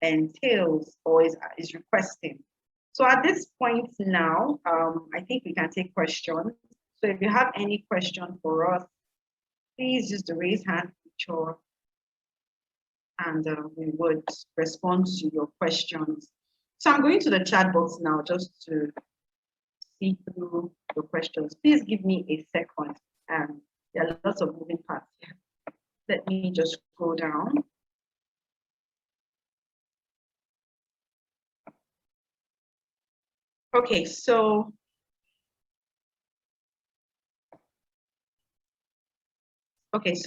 entails or is requesting. So at this point now, I think we can take questions. So if you have any question for us, please use the raise hand feature, and we would respond to your questions. So I'm going to the chat box now just to see through the questions. Please give me a second. There are lots of moving parts here. Let me just go down. Okay, so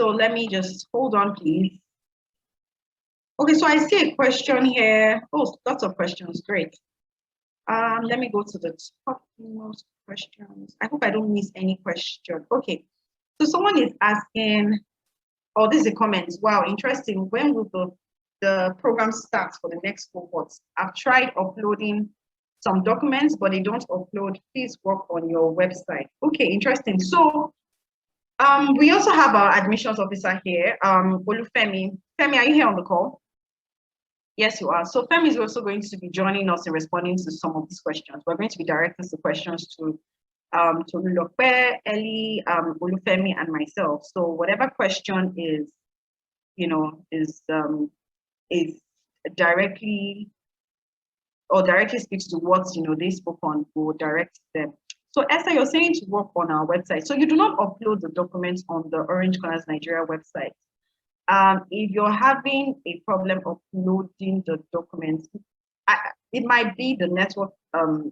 let me just hold on, please. Okay, so I see a question here. Oh, lots of questions, great. Let me go to the top most questions. I hope I don't miss any question. Okay, so someone is asking, oh, this is a comment. Wow, interesting. When will the program start for the next cohorts? I've tried uploading some documents, but they don't upload. Please work on your website. Okay, interesting. So we also have our admissions officer here, Olufemi. Femi, are you here on the call? Yes, you are. So Femi is also going to be joining us in responding to some of these questions. We're going to be directing the questions to Lokwe, Ellie, Olufemi, and myself. So whatever question is directly speaks to what they spoke on, will direct them. So Esther, you're saying to work on our website. So you do not upload the documents on the Orange Corners Nigeria website. If you're having a problem uploading the documents, it might be the network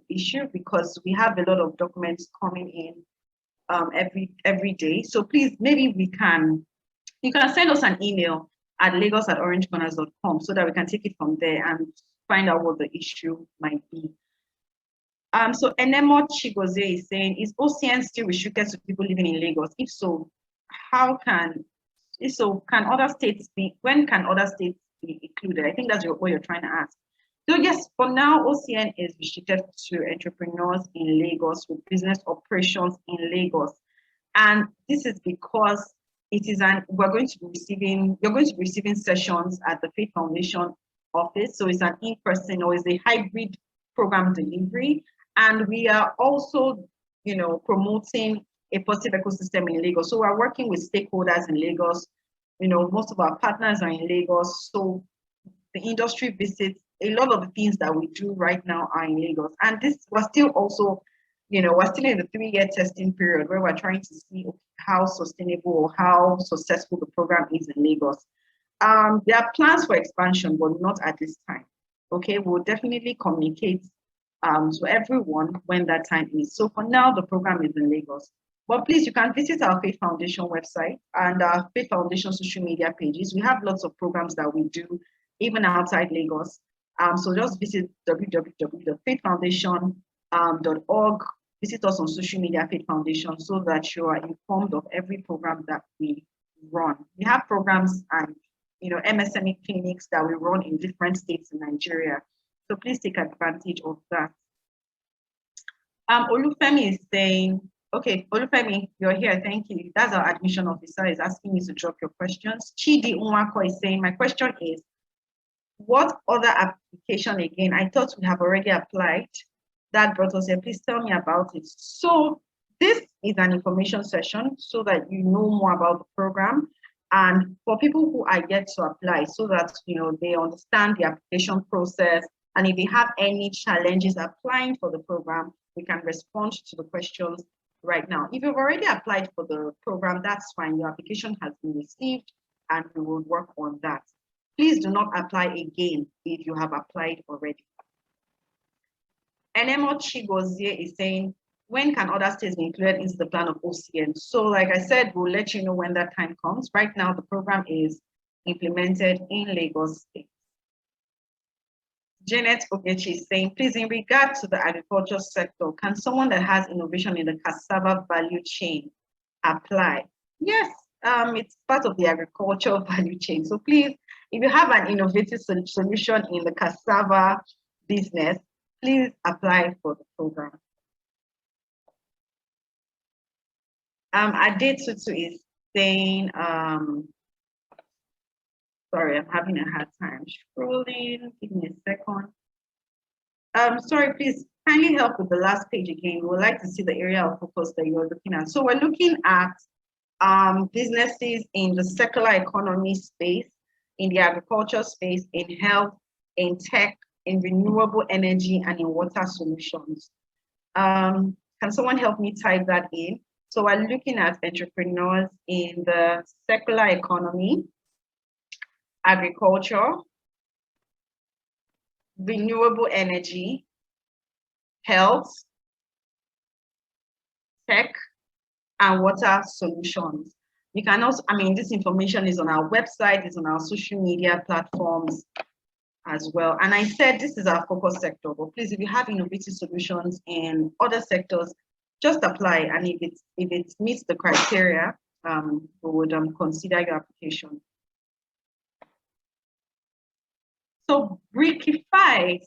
issue, because we have a lot of documents coming in every day. So please, maybe you can send us an email at lagos@orangecorners.com so that we can take it from there and find out what the issue might be. So Enemo Chigozie is saying, is OCN still restricted to people living in Lagos? If so, can other states when can other states be included? I think that's what you're trying to ask. So yes, for now, OCN is restricted to entrepreneurs in Lagos with business operations in Lagos. And this is because you're going to be receiving sessions at the Faith Foundation office. So it's an in-person, or it's a hybrid program delivery. And we are also, promoting a positive ecosystem in Lagos. So we're working with stakeholders in Lagos. Most of our partners are in Lagos. So the industry visits, a lot of the things that we do right now are in Lagos. And this was still also, we're still in the 3-year testing period where we're trying to see how sustainable or how successful the program is in Lagos. There are plans for expansion, but not at this time. Okay, we'll definitely communicate to everyone when that time is. So for now, the program is in Lagos. But please, you can visit our Faith Foundation website and our Faith Foundation social media pages. We have lots of programs that we do, even outside Lagos. So just visit www.faithfoundation.org. Visit us on social media, Faith Foundation, so that you are informed of every program that we run. We have programs and MSME clinics that we run in different states in Nigeria. So please take advantage of that. Olufemi is saying, okay, Olufemi, you're here, thank you. That's our admission officer, is asking me to drop your questions. Chidi Unwako is saying, my question is, what other application again? I thought we have already applied. That brought us here, please tell me about it. So this is an information session so that you know more about the program, and for people who are yet to apply, so that they understand the application process, and if they have any challenges applying for the program, we can respond to the questions right now. If you've already applied for the program, that's fine. Your application has been received and we will work on that. Please do not apply again if you have applied already. Enemo Chigozie is saying, when can other states be included into the plan of OCN? So like I said, we'll let you know when that time comes. Right now, the program is implemented in Lagos State. Janet Ogechi is saying, please, in regard to the agriculture sector, can someone that has innovation in the cassava value chain apply? Yes, it's part of the agricultural value chain. So please, if you have an innovative solution in the cassava business, please apply for the program. Adetutu is saying, sorry, I'm having a hard time scrolling. Give me a second. Sorry, please kindly help with the last page again. We would like to see the area of focus that you're looking at. So we're looking at businesses in the circular economy space, in the agriculture space, in health, in tech, in renewable energy, and in water solutions. Can someone help me type that in? So we're looking at entrepreneurs in the circular economy, agriculture, renewable energy, health, tech, and water solutions. You can also, this information is on our website, it's on our social media platforms as well. And I said this is our focus sector, but please, if you have innovative solutions in other sectors, just apply. And if it meets the criteria, we would consider your application. So Brickify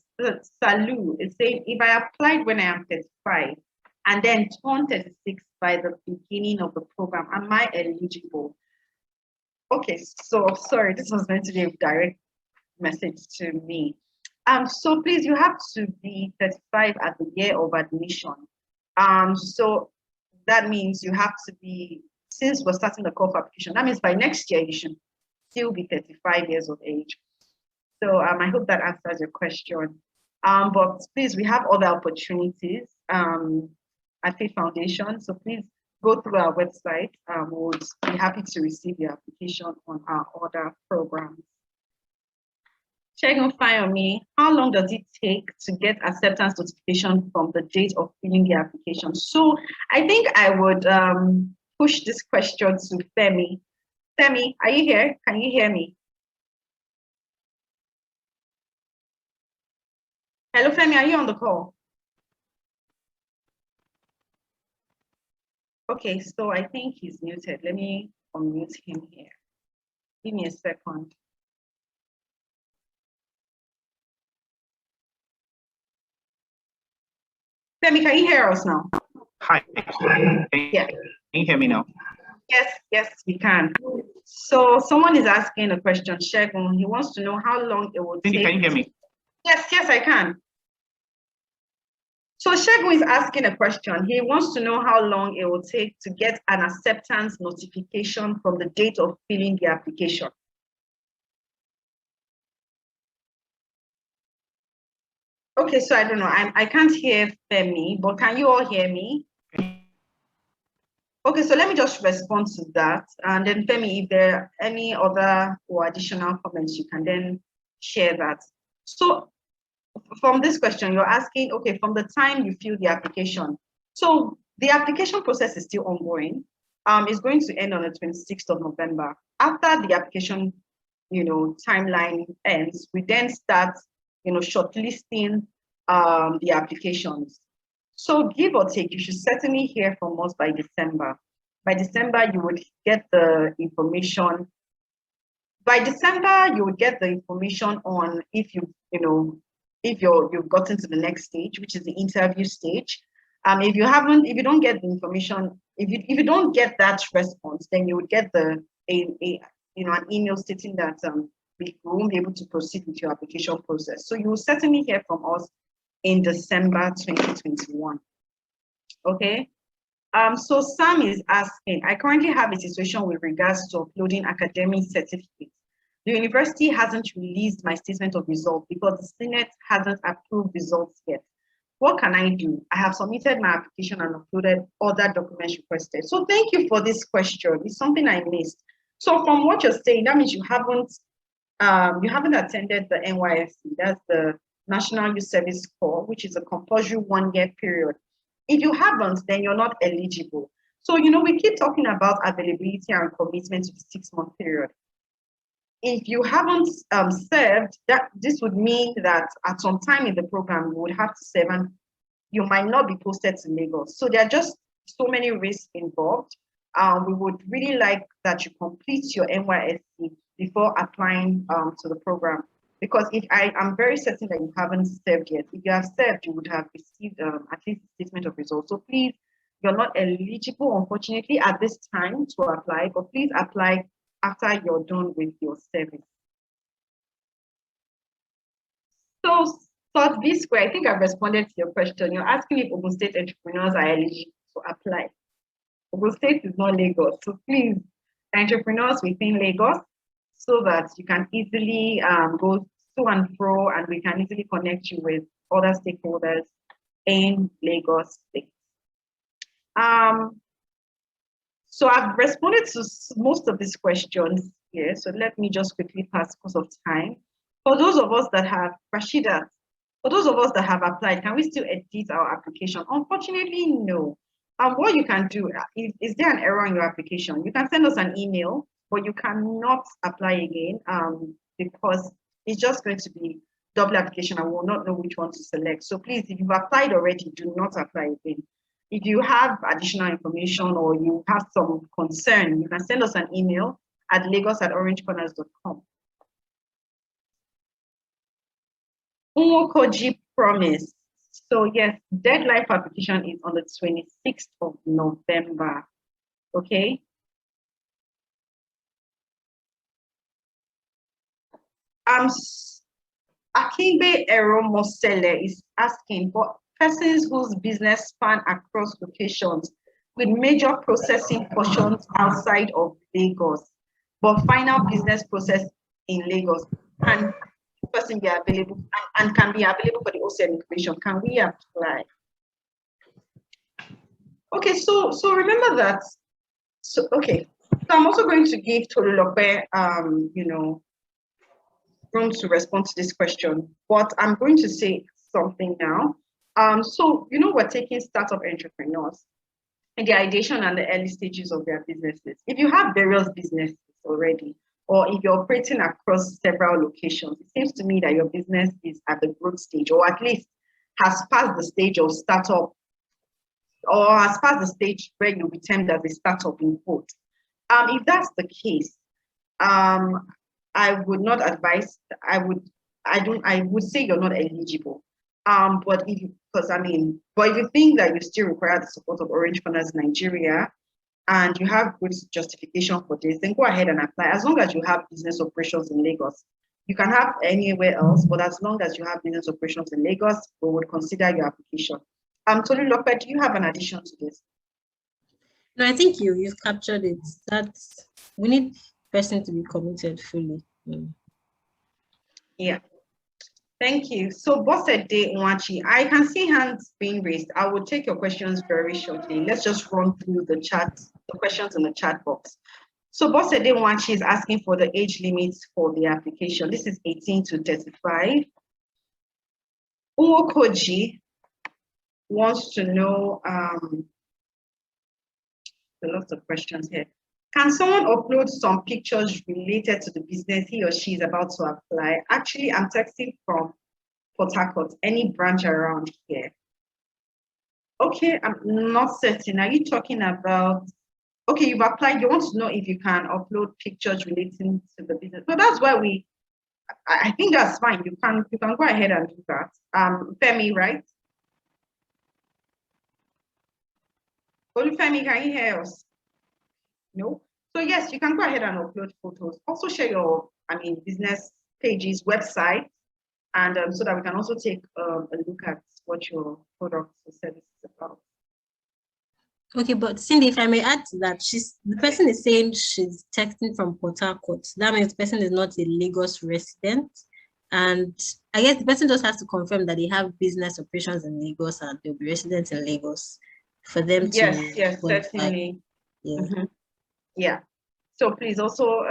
Salu is saying, if I applied when I am 35 and then turned 36 by the beginning of the program, am I eligible? Okay, so sorry, this was meant to be a direct message to me. So please, you have to be 35 at the year of admission. So that means you have to be, since we're starting the call for application, that means by next year you should still be 35 years of age. So I hope that answers your question. But please, we have other opportunities at Faith Foundation. So please go through our website. We'll be happy to receive your application on our other programs. Check fire me. How long does it take to get acceptance notification from the date of filling the application? So I think I would push this question to Femi. Femi, are you here? Can you hear me? Hello, Femi, are you on the call? Okay, so I think he's muted. Let me unmute him here. Give me a second. Femi, can you hear us now? Hi. Yeah. Can you hear me now? Yes, we can. So someone is asking a question, Shegun. He wants to know how long it will take. Can you hear me? Yes, I can. So Shegun is asking a question. He wants to know how long it will take to get an acceptance notification from the date of filling the application. Okay, so I don't know. I can't hear Femi, but can you all hear me? Okay, so let me just respond to that. And then Femi, if there are any other or additional comments, you can then share that. So from this question, you're asking, okay, from the time you fill the application. So the application process is still ongoing. It's going to end on the 26th of November. After the application, timeline ends, we then start, shortlisting the applications. So give or take, you should certainly hear from us by December. By December, you would get the information. By December, you would get the information on if you've gotten to the next stage, which is the interview stage. If you don't get the information, if you don't get that response, then you would get an email stating that we won't be able to proceed with your application process. So you will certainly hear from us in December 2021. Okay. So Sam is asking, I currently have a situation with regards to uploading academic certificates. The university hasn't released my statement of results because the Senate hasn't approved results yet. What can I do? I have submitted my application and uploaded other documents requested. So thank you for this question. It's something I missed. So from what you're saying, that means you haven't attended the NYSC. That's the National Youth Service Corps, which is a compulsory 1-year period. If you haven't, then you're not eligible. So, we keep talking about availability and commitment to the 6-month period. If you haven't served, this would mean that at some time in the program, you would have to serve and you might not be posted to Lagos. So there are just so many risks involved. We would really like that you complete your NYSC before applying to the program. Because I'm very certain that you haven't served yet. If you have served, you would have received at least a statement of results. So please, you're not eligible, unfortunately, at this time to apply, but please apply after you're done with your service. So, Sort B Square, I think I've responded to your question. You're asking if Ogun State entrepreneurs are eligible to apply. Ogun State is not Lagos, so please, entrepreneurs within Lagos, so that you can easily go to and fro, and we can easily connect you with other stakeholders in Lagos State. So I've responded to most of these questions here. So let me just quickly pass because of time. For those of us that have, Rashida, for those of us that have applied, can we still edit our application? Unfortunately, no. What you can do, is there an error in your application? You can send us an email, but you cannot apply again because it's just going to be double application and we will not know which one to select. So please, if you've applied already, do not apply again. If you have additional information or you have some concern, you can send us an email at lagos@orangecorners.com. Umokoji promise. So yes, deadline for application is on the 26th of November. Okay. Akingbe Ero Mosele is asking for persons whose business span across locations with major processing portions outside of Lagos, but final business process in Lagos. And person be available and can be available for the OCN incubation? Can we apply? Okay, so remember that. So okay, so I'm also going to give Tolulope room to respond to this question, but I'm going to say something now. So we're taking startup entrepreneurs in the ideation and the early stages of their businesses. If you have various businesses already, or if you're operating across several locations, it seems to me that your business is at the growth stage, or at least has passed the stage of startup, or has passed the stage where you'll be termed as a startup in quote. If that's the case, I would not advise. I would say you're not eligible. But if you think that you still require the support of Orange Corners Nigeria, and you have good justification for this, then go ahead and apply. As long as you have business operations in Lagos, you can have anywhere else, but as long as you have business operations in Lagos, we would consider your application. Tolulope, do you have an addition to this? No, I think you've captured it. That's we need person to be committed fully. Yeah. Thank you. So Bosede Nwachi, I can see hands being raised. I will take your questions very shortly. Let's just run through the questions in the chat box. So Bosede Nwachi is asking for the age limits for the application. This is 18 to 35. Uokoji wants to know, there are lots of questions here. Can someone upload some pictures related to the business he or she is about to apply? Actually, I'm texting from Port Harcourt, any branch around here. Okay, I'm not certain. Are you talking about, okay, you've applied, you want to know if you can upload pictures relating to the business. So that's why I think that's fine. You can go ahead and do that. Femi, right? Olufemi, can you hear us? No. So yes, you can go ahead and upload photos. Also share your, business pages, website, and so that we can also take a look at what your products or services is about. Okay, but Cindy, if I may add to that, the person is saying she's texting from Port Harcourt. That means the person is not a Lagos resident. And I guess the person just has to confirm that they have business operations in Lagos and they'll be residents in Lagos for them to. Yes, certainly. Yeah. Mm-hmm. Yeah. So please also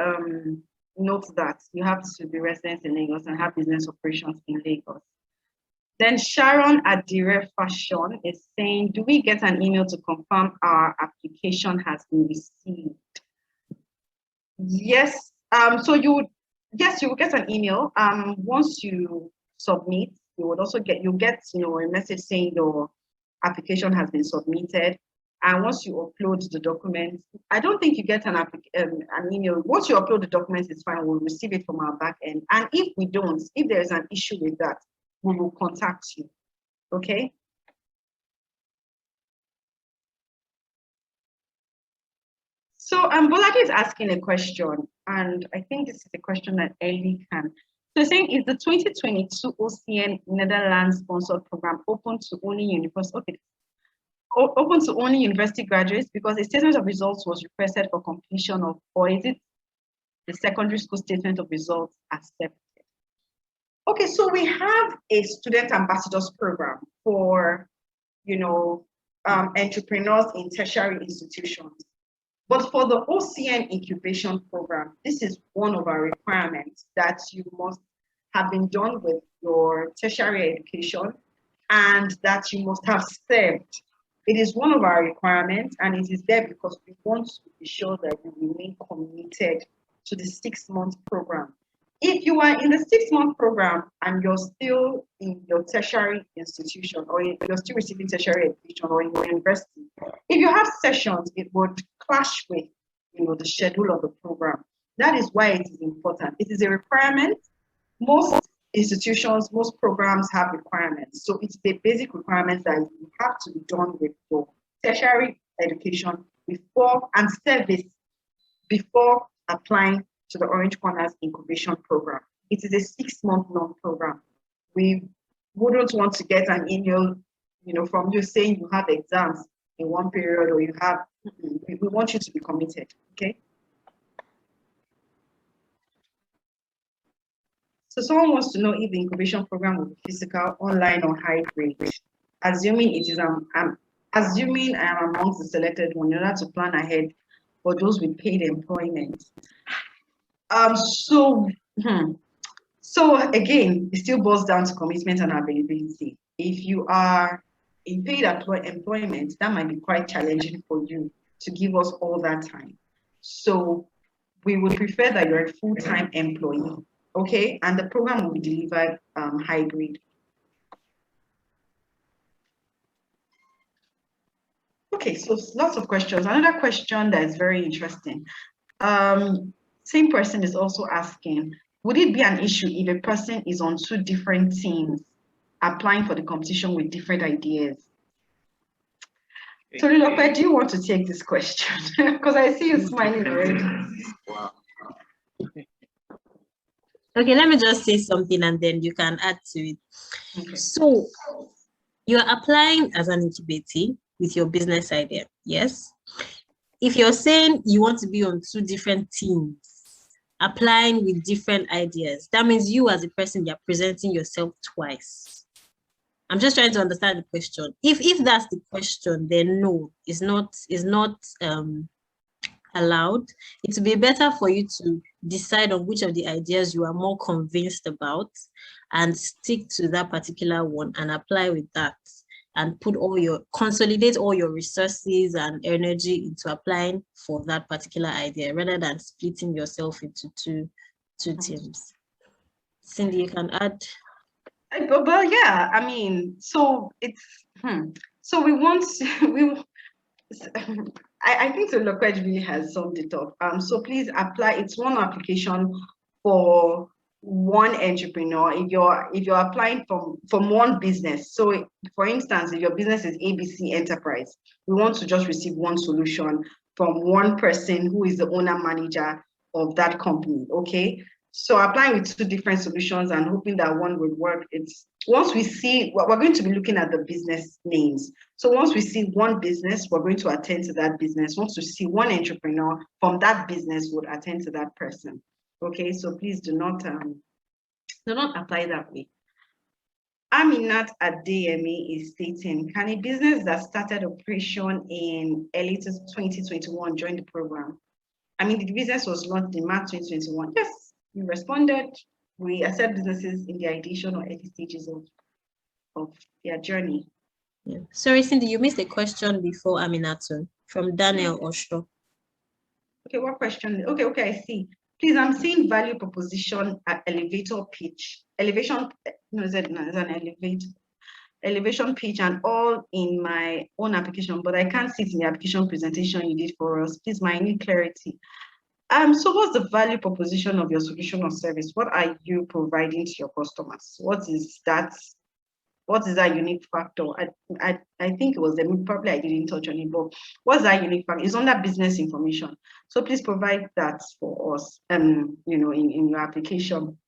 note that you have to be residents in Lagos and have business operations in Lagos. Then Sharon Adire Fashion is saying, do we get an email to confirm our application has been received? Yes. You will get an email. Once you submit, you'll get a message saying your application has been submitted. And once you upload the documents, I don't think you get an email. Once you upload the documents, it's fine. We'll receive it from our back end. And if there is an issue with that, we will contact you. Okay? So Bolaki is asking a question, and I think this is a question that Ellie can. So saying, is the 2022 OCN Netherlands sponsored program open to only university graduates, because a statement of results was requested for completion of, or is it the secondary school statement of results accepted? Okay, so we have a student ambassadors program for, entrepreneurs in tertiary institutions. But for the OCN incubation program, this is one of our requirements, that you must have been done with your tertiary education and that you must have served. It is one of our requirements, and it is there because we want to be sure that you remain committed to the 6-month program. If you are in the 6-month program and you're still in your tertiary institution, or you're still receiving tertiary education, or in your university, if you have sessions, it would clash with the schedule of the program. That is why it is important. It is a requirement. Most institutions, most programs have requirements. So it's the basic requirements that you have to be done with your tertiary education before and service before applying to the Orange Corners Incubation Program. It is a 6-month long program. We wouldn't want to get an email, from you saying you have exams in one period, or you have, we want you to be committed, okay? So someone wants to know if the incubation program will be physical, online, or hybrid. Assuming it is, I'm assuming I am amongst the selected one in order to plan ahead for those with paid employment. So again, it still boils down to commitment and availability. If you are in paid employment, that might be quite challenging for you to give us all that time. So we would prefer that you're a full-time employee, okay? And the program will be delivered hybrid. Okay, so lots of questions. Another question that is very interesting. Same person is also asking, would it be an issue if a person is on 2 different teams applying for the competition with different ideas? So Lilope, do you want to take this question? Because I see you smiling already. Wow. Okay, let me just say something and then you can add to it. Okay. So you're applying as an incubator with your business idea, yes? If you're saying you want to be on 2 different teams, applying with different ideas, that means you as a person, you're presenting yourself twice. I'm just trying to understand the question. If that's the question, then no, it's not allowed. It would be better for you to decide on which of the ideas you are more convinced about and stick to that particular one and apply with that and consolidate all your resources and energy into applying for that particular idea rather than splitting yourself into two teams. Cindy, you can add. Well, yeah, I mean, so it's, so we want, I think the Loquage really has summed it up. So please apply, it's one application for one entrepreneur if you're applying from one business. So for instance, if your business is ABC Enterprise, we want to just receive one solution from one person who is the owner manager of that company, okay? So applying with 2 different solutions and hoping that one will work, it's once we see, we're going to be looking at the business names. So once we see one business, we're going to attend to that business. Once we see one entrepreneur from that business, would attend to that person. Okay, so please do not apply that way. Aminat Adeyemi is stating, can a business that started operation in early 2021 join the program? I mean, the business was launched in March 2021. Yes, we responded. We accept businesses in the ideation or early stages of their journey. Yeah. Sorry, Cindy, you missed a question before Aminatu from Daniel Osho. Okay, what question? Okay, I see. Please, I'm seeing value proposition at elevator pitch. Elevation pitch and all in my own application, but I can't see it in the application presentation you did for us. Please, I need clarity. So what's the value proposition of your solution or service? What are you providing to your customers? What is that unique factor? I think it was probably I didn't touch on it, but what's that unique factor? It's under business information. So please provide that for us, in your application.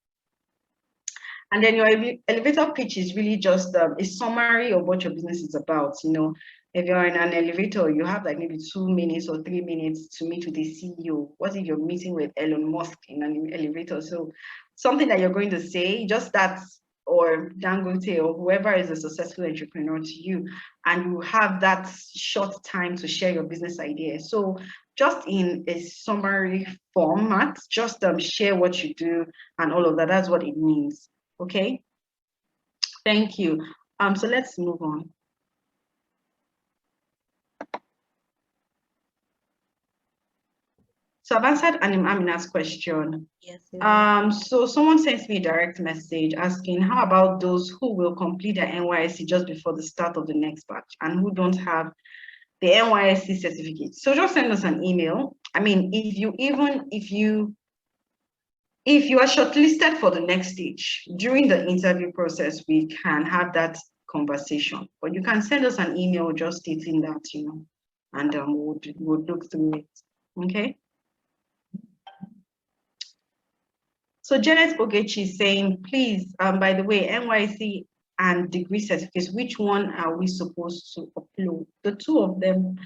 And then your elevator pitch is really just a summary of what your business is about. If you're in an elevator, you have like maybe 2 minutes or 3 minutes to meet with the CEO. What if you're meeting with Elon Musk in an elevator? So something that you're going to say, just that, or Dangote, or whoever is a successful entrepreneur to you, and you have that short time to share your business idea. So just in a summary format, just share what you do and all of that. That's what it means. Okay, thank you. So let's move on. So I've answered Amina's question. Yes. So someone sent me a direct message asking, how about those who will complete their NYSC just before the start of the next batch and who don't have the NYSC certificate? So just send us an email. I mean, if you are shortlisted for the next stage, during the interview process, we can have that conversation. But you can send us an email just stating that, and we'll look through it. Okay. So Janet Ogechi is saying, please, by the way, NYSC and degree certificates, which one are we supposed to upload? The 2 of them.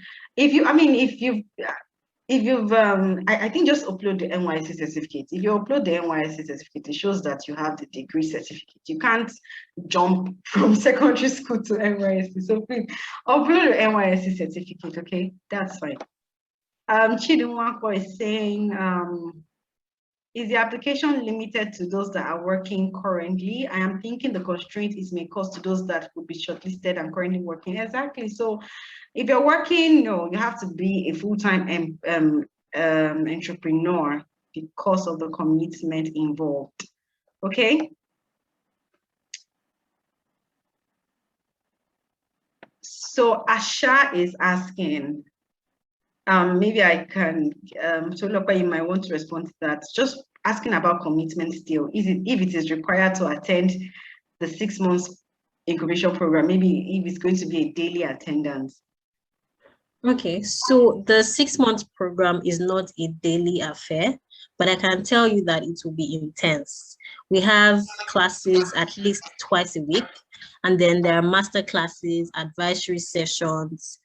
if you've, I think just upload the NYSC certificate. If you upload the NYSC certificate, it shows that you have the degree certificate. You can't jump from secondary school to NYSC. So please upload the NYSC certificate, okay? That's fine. Chidunwako is saying, is the application limited to those that are working currently? I am thinking the constraint is may cost to those that would be shortlisted and currently working. Exactly. So if you're working, no, you have to be a full-time entrepreneur because of the commitment involved. Okay. So Asha is asking, maybe I can, so Lopa, you might want to respond to that. Just asking about commitment still. If it is required to attend the 6 months incubation program, maybe if it's going to be a daily attendance. Okay, so the 6 month program is not a daily affair, but I can tell you that it will be intense. We have classes at least twice a week, and then there are master classes, advisory sessions,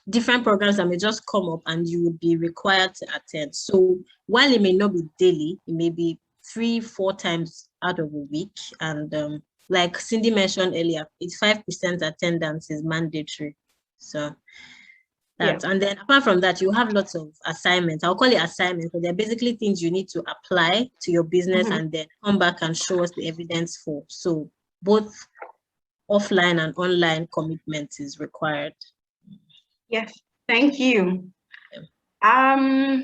different programs that may just come up and you would be required to attend. So while it may not be daily, it may be 3-4 times out of a week. And like Cindy mentioned earlier, 85% attendance is mandatory. So that, yeah. And then apart from that, you have lots of assignments. I'll call it assignments, but they're basically things you need to apply to your business and then come back and show us the evidence for. So both offline and online commitment is required. Yes, thank you.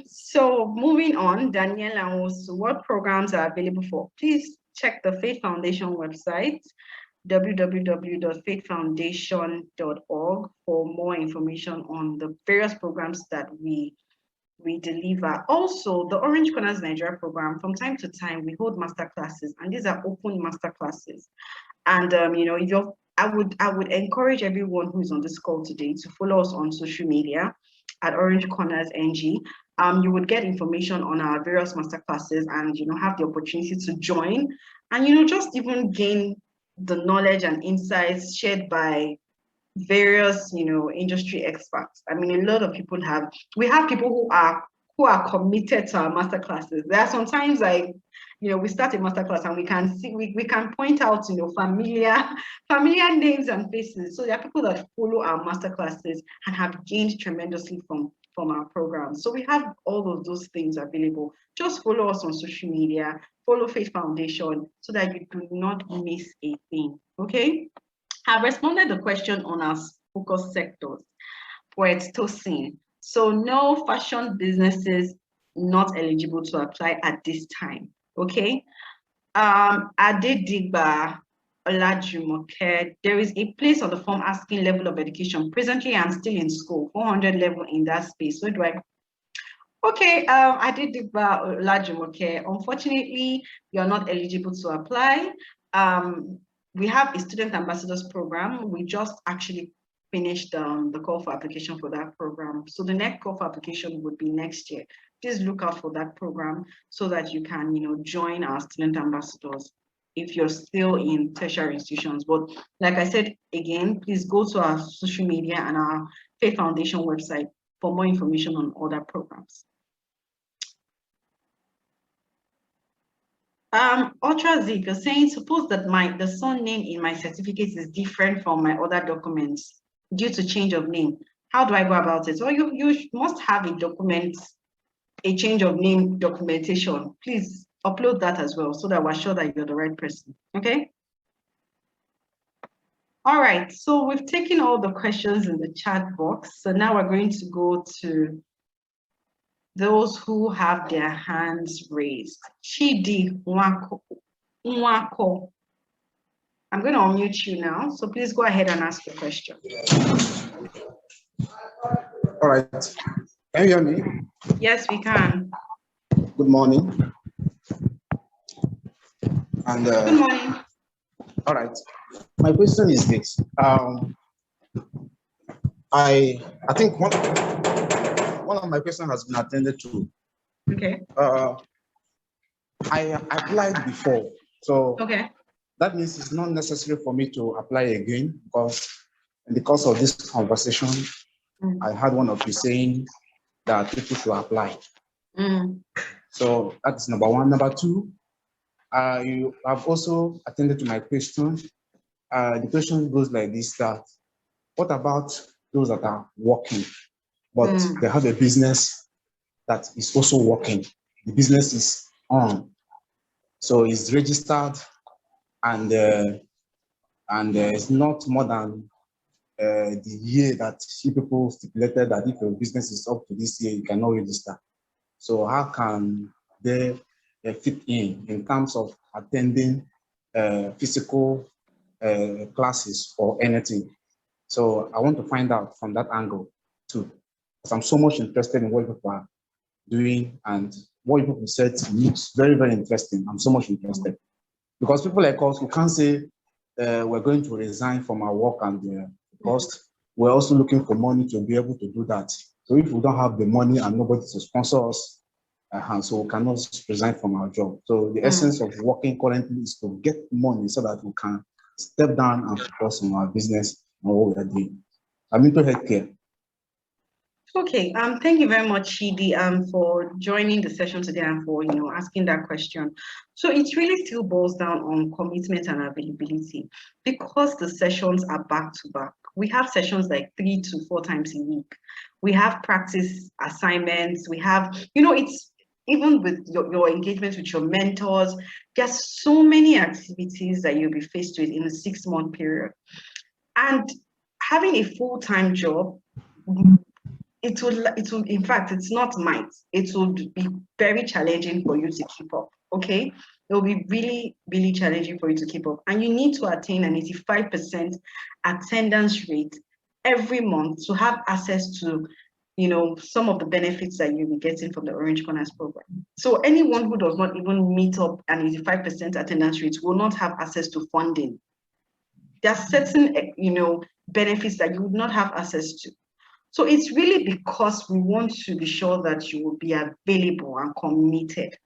So moving on, Daniela, also, what programs are available for? Please check the Faith Foundation website, www.faithfoundation.org, for more information on the various programs that we deliver. Also, the Orange Corners Nigeria program, from time to time, we hold master classes, and these are open master classes. And you know, if you're I would encourage everyone who is on this call today to follow us on social media at Orange Corners NG. You would get information on our various masterclasses and, you know, have the opportunity to join and, you know, just even gain the knowledge and insights shared by various, you know, industry experts. I mean, a lot of people we have people who are committed to our masterclasses. There are sometimes like, you know, we start a masterclass and we can see, we can point out, you know, familiar names and faces. So there are people that follow our masterclasses and have gained tremendously from our program. So we have all of those things available. Just follow us on social media, follow Faith Foundation so that you do not miss a thing. Okay? I've responded the question on our focus sectors for Tosin. So no fashion businesses not eligible to apply at this time. Okay. Adedigba Olajumoke, there is a place on the form asking level of education. Presently, I'm still in school, 400 level in that space. Where do I? Okay, Adedigba Olajumoke, unfortunately, you're not eligible to apply. We have a student ambassadors program. We just actually finished the call for application for that program. So the next call for application would be next year. Please look out for that program so that you can, you know, join our student ambassadors if you're still in tertiary institutions. But like I said, again, please go to our social media and our Faith Foundation website for more information on other programs. Ultra Zik is saying, suppose that the son name in my certificate is different from my other documents due to change of name. How do I go about it? Well, you must have a document, a change of name documentation. Please upload that as well so that we're sure that you're the right person. Okay. All right. So we've taken all the questions in the chat box. So now we're going to go to those who have their hands raised. Chidi Nwako. I'm going to unmute you now. So please go ahead and ask your question. All right. Can you hear me? Yes, we can. Good morning. And good morning. All right. My question is this. I think one of my questions has been attended to. Okay. I applied before, so okay. That means it's not necessary for me to apply again, because in the course of this conversation, I had one of you saying that people should apply. Mm. So that's number one. Number two, you have also attended to my question. The question goes like this: that what about those that are working, but they have a business that is also working? The business is on, so it's registered, and it's not more than the year that you people stipulated that if your business is up to this year, you cannot register. So how can they fit in terms of attending physical classes or anything? So I want to find out from that angle too, because I'm so much interested in what people are doing, and what people said looks very, very interesting. I'm so much interested because people like us, we can't say we're going to resign from our work, and because we're also looking for money to be able to do that. So if we don't have the money and nobody to sponsor us, so we cannot resign from our job. So the essence of working currently is to get money so that we can step down and focus on our business and what we are doing. I'm into healthcare. Okay, thank you very much, Chidi, for joining the session today and for asking that question. So it really still boils down on commitment and availability, because the sessions are back to back. We have sessions like 3 to 4 times a week. We have practice assignments. We have, it's even with your engagement with your mentors. There's so many activities that you'll be faced with in a 6-month period, and having a full-time job. It will, in fact, it's not might, it will be very challenging for you to keep up, okay? It will be really, really challenging for you to keep up. And you need to attain an 85% attendance rate every month to have access to, some of the benefits that you'll be getting from the Orange Corners program. So anyone who does not even meet up an 85% attendance rate will not have access to funding. There are certain, benefits that you would not have access to. So it's really because we want to be sure that you will be available and committed.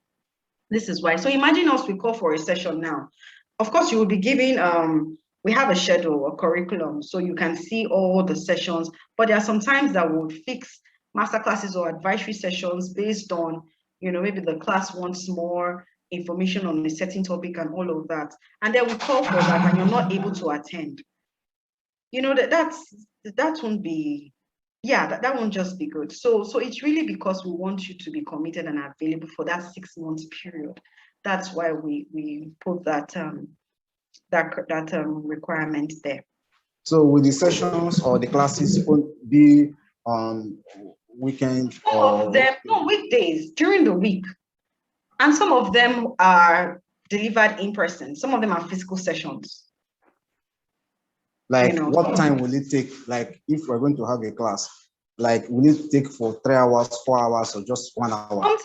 This is why. So imagine us, we call for a session now. Of course, you will be given, we have a schedule, a curriculum, so you can see all the sessions, but there are some times that we'll fix masterclasses or advisory sessions based on, maybe the class wants more information on a certain topic and all of that. And then we call for that and you're not able to attend. That won't be, that won't just be good. So it's really because we want you to be committed and available for that 6-month period. That's why we put that requirement there. So will the sessions or the classes be on weekends or weekdays during the week? And some of them are delivered in person. Some of them are physical sessions. Like what time will it take? Like if we're going to have a class, like will it take for 3 hours, 4 hours, or just 1 hour?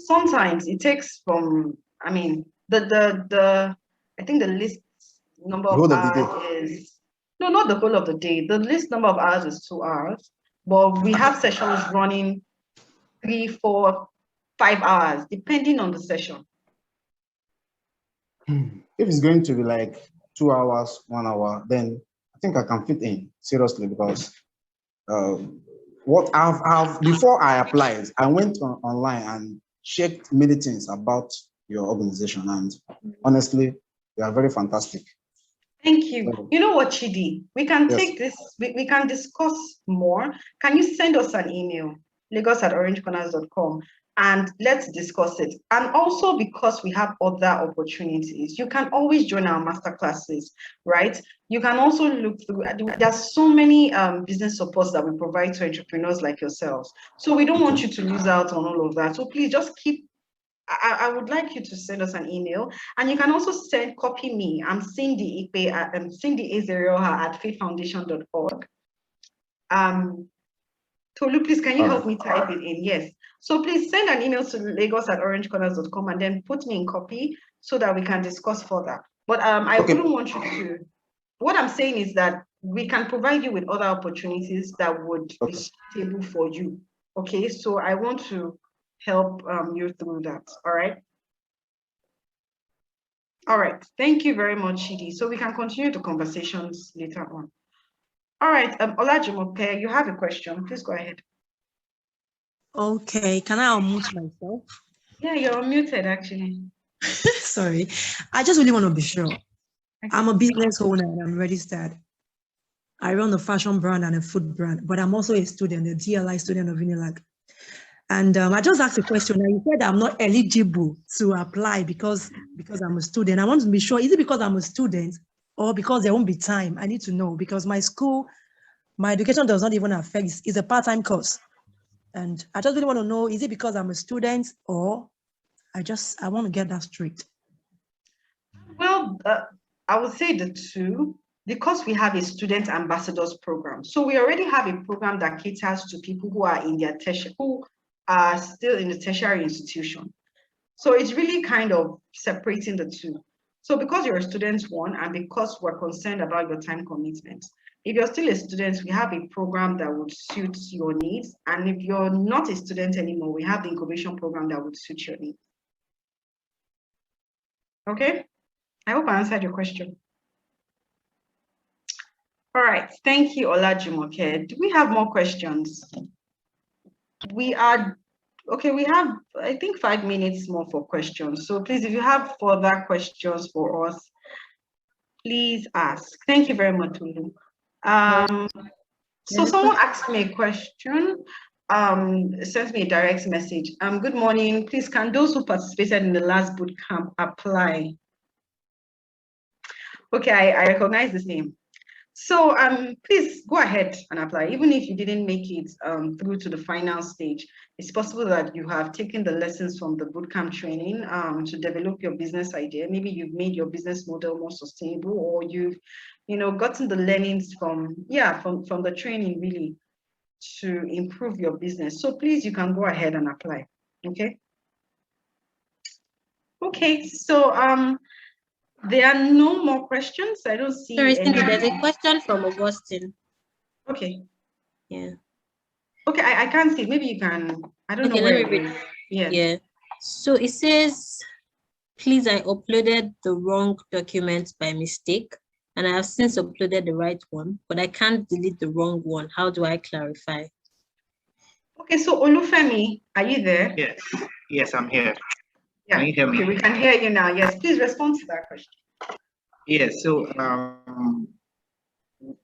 Sometimes it takes from, I mean, I think the list number of hours is, no, not the whole of the day. The list number of hours is 2 hours, but we have sessions running 3, 4, 5 hours, depending on the session. If it's going to be like 2 hours, 1 hour, then I think I can fit in, seriously, because what I've before I applied, I went online and checked many things about your organization, and honestly, they are very fantastic. Thank you. So, you know what, Chidi? We can take this, we can discuss more. Can you send us an email, lagos@orangecorners.com, and let's discuss it. And also, because we have other opportunities, you can always join our master classes, right? You can also look through, there's so many business supports that we provide to entrepreneurs like yourselves. So we don't want you to lose out on all of that. So please just keep, I would like you to send us an email, and you can also copy me. I'm Cindy Ikpe, Cindy Ezerioha at faithfoundation.org. Tolu, please, can you help me type it in? Yes. So please send an email to lagos@orangecorners.com and then put me in copy so that we can discuss further. But I wouldn't want you to, what I'm saying is that we can provide you with other opportunities that would be suitable for you. Okay, so I want to help you through that. All right. All right. Thank you very much, Chidi. So we can continue the conversations later on. All right. Olajumoke, you have a question. Please go ahead. Okay, can I unmute myself? Yeah, you're muted actually. Sorry, I just really want to be sure. I'm a business owner and I'm registered. I run a fashion brand and a food brand, but I'm also a student, a DLI student of Unilag. And I just asked a question. And you said I'm not eligible to apply because I'm a student. I want to be sure, is it because I'm a student or because there won't be time? I need to know because my school, my education does not even affect, it's a part-time course. And I just really want to know, is it because I'm a student or I want to get that straight. Well, I would say the two, because we have a student ambassadors program. So we already have a program that caters to people who are in their who are still in the tertiary institution. So it's really kind of separating the two. So because you're a student one, and because we're concerned about your time commitment, if you're still a student, we have a program that would suit your needs. And if you're not a student anymore, we have the incubation program that would suit your needs. Okay, I hope I answered your question. All right, thank you, Olajumoke. Do we have more questions? We have, I think 5 minutes more for questions. So please, if you have further questions for us, please ask. Thank you very much, Lulu. So someone asked me a question, sent me a direct message. Good morning, please, can those who participated in the last boot camp apply? Okay, I recognize this name. So please go ahead and apply. Even if you didn't make it through to the final stage, it's possible that you have taken the lessons from the bootcamp training to develop your business idea. Maybe you've made your business model more sustainable, or you've, gotten the learnings from the training really to improve your business. So please, you can go ahead and apply. Okay. Okay. So there are no more questions. I don't see Sorry, any. Cindy, there's a question from Augustine. Okay. Yeah. Okay, I can't see. Maybe you can. I don't know. Let Where me read. Yeah. Yeah. So it says, please, I uploaded the wrong document by mistake, and I have since uploaded the right one, but I can't delete the wrong one. How do I clarify? Okay, so Olufemi, are you there? Yes, I'm here. Yeah. Can you hear me? Okay, we can hear you now. Yes, please respond to that question. Yes, so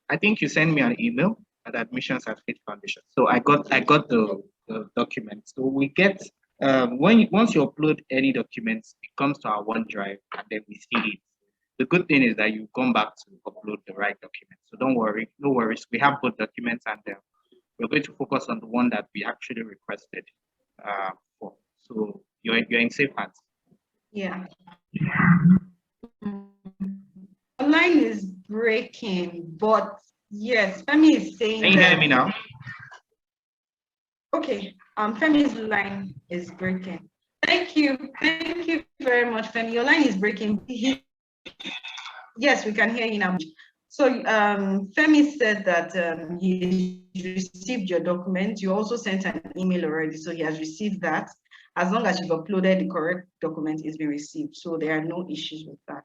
I think you sent me an email at admissions at Faith Foundation. So I got the document. So we get once you upload any documents, it comes to our OneDrive and then we see it. The good thing is that you come back to upload the right document. So don't worry, no worries. We have both documents and we're going to focus on the one that we actually requested for. So you're in safe hands. Yeah. The line is breaking, but yes, Femi is saying. Can you hear me now? Okay. Femi's line is breaking. Thank you very much, Femi. Your line is breaking. Yes, we can hear you now. So Femi said that he received your document. You also sent an email already, so he has received that. As long as you've uploaded the correct document, it's been received. So there are no issues with that.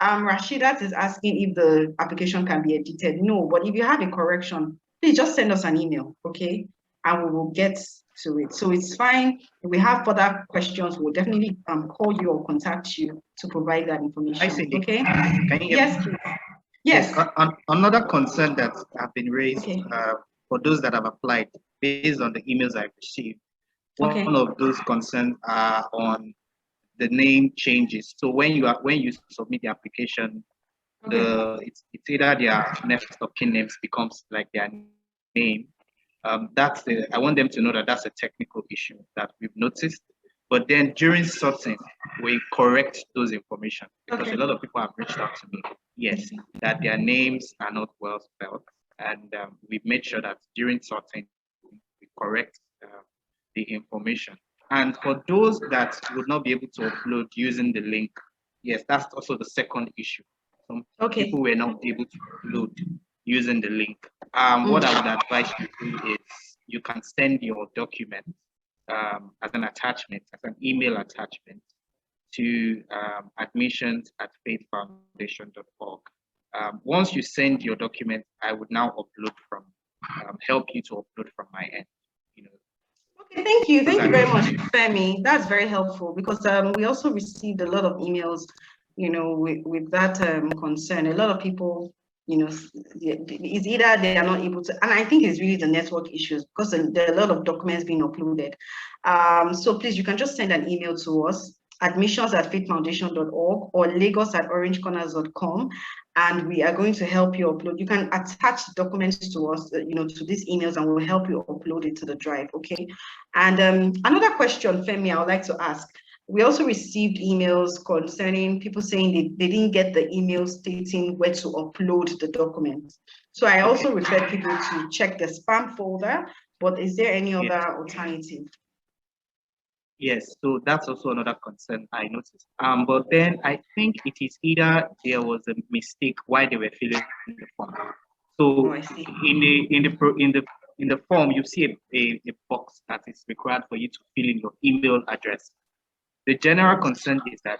Rashidat is asking if the application can be edited. No, but if you have a correction, please just send us an email, okay? And we will get to it. So it's fine. If we have further questions, we'll definitely call you or contact you to provide that information. Hi, Cindy. Okay? Can you hear yes, me? please. Yes. Another concern that have been raised for those that have applied based on the emails I've received. One of those concerns are on the name changes. So when you submit the application, it's either their next of kin names becomes like their name. I want them to know that that's a technical issue that we've noticed. But then during sorting, we correct those information because a lot of people have reached out to me. Yes, that their names are not well spelled, and we've made sure that during sorting we correct the information. And for those that would not be able to upload using the link, yes, that's also the second issue. Some people were not able to upload using the link. What I would advise you to do is you can send your document as an attachment, as an email attachment to admissions@faithfoundation.org. Once you send your document, I would now upload from, help you to upload from my end. Thank you very much, Femi. That's very helpful because we also received a lot of emails, with that concern. A lot of people, it's either they are not able to, and I think it's really the network issues because there are a lot of documents being uploaded. So please, you can just send an email to us, admissions@faithfoundation.org or lagos@orangecorners.com, and we are going to help you upload. You can attach the documents to us, to these emails, and we'll help you upload it to the drive, okay? And another question, Femi, I would like to ask. We also received emails concerning people saying they didn't get the email stating where to upload the documents. So I also refer people to check the spam folder, but is there any other alternative? Yes, so that's also another concern I noticed. But then I think it is either there was a mistake while they were filling the form. So in the form, you see a box that is required for you to fill in your email address. The general concern is that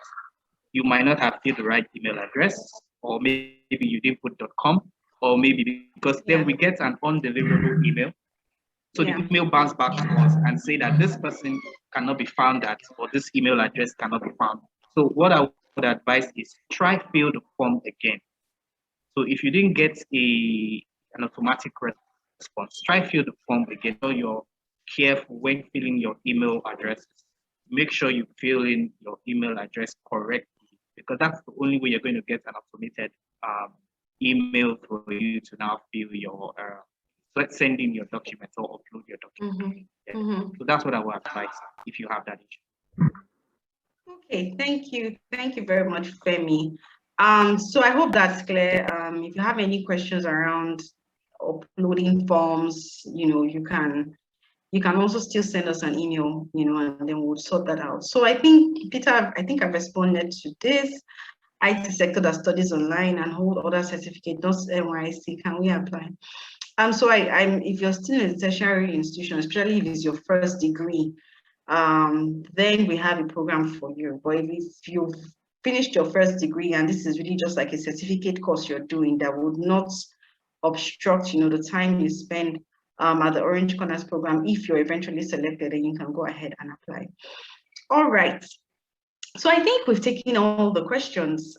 you might not have filled the right email address, or maybe you didn't put .com, or maybe because then we get an undeliverable email. So the email bounces back to us and say that this person cannot be found at, or this email address cannot be found. So what I would advise is try fill the form again. So if you didn't get an automatic response, try fill the form again. So you're careful when filling your email addresses. Make sure you fill in your email address correctly, because that's the only way you're going to get an automated email for you to now fill your send in your documents or upload your documents. So that's what I would advise if you have that issue. Okay, thank you very much, Femi. So I hope that's clear. If you have any questions around uploading forms, you can also still send us an email, and then we'll sort that out. So I think, Peter, I've responded to this. IT sector that studies online and hold other certificate, those NYC, can we apply? So if you're still in a tertiary institution, especially if it's your first degree, then we have a program for you. But if you've finished your first degree and this is really just like a certificate course you're doing that would not obstruct, the time you spend at the Orange Corners program, if you're eventually selected, then you can go ahead and apply. All right. So I think we've taken all the questions.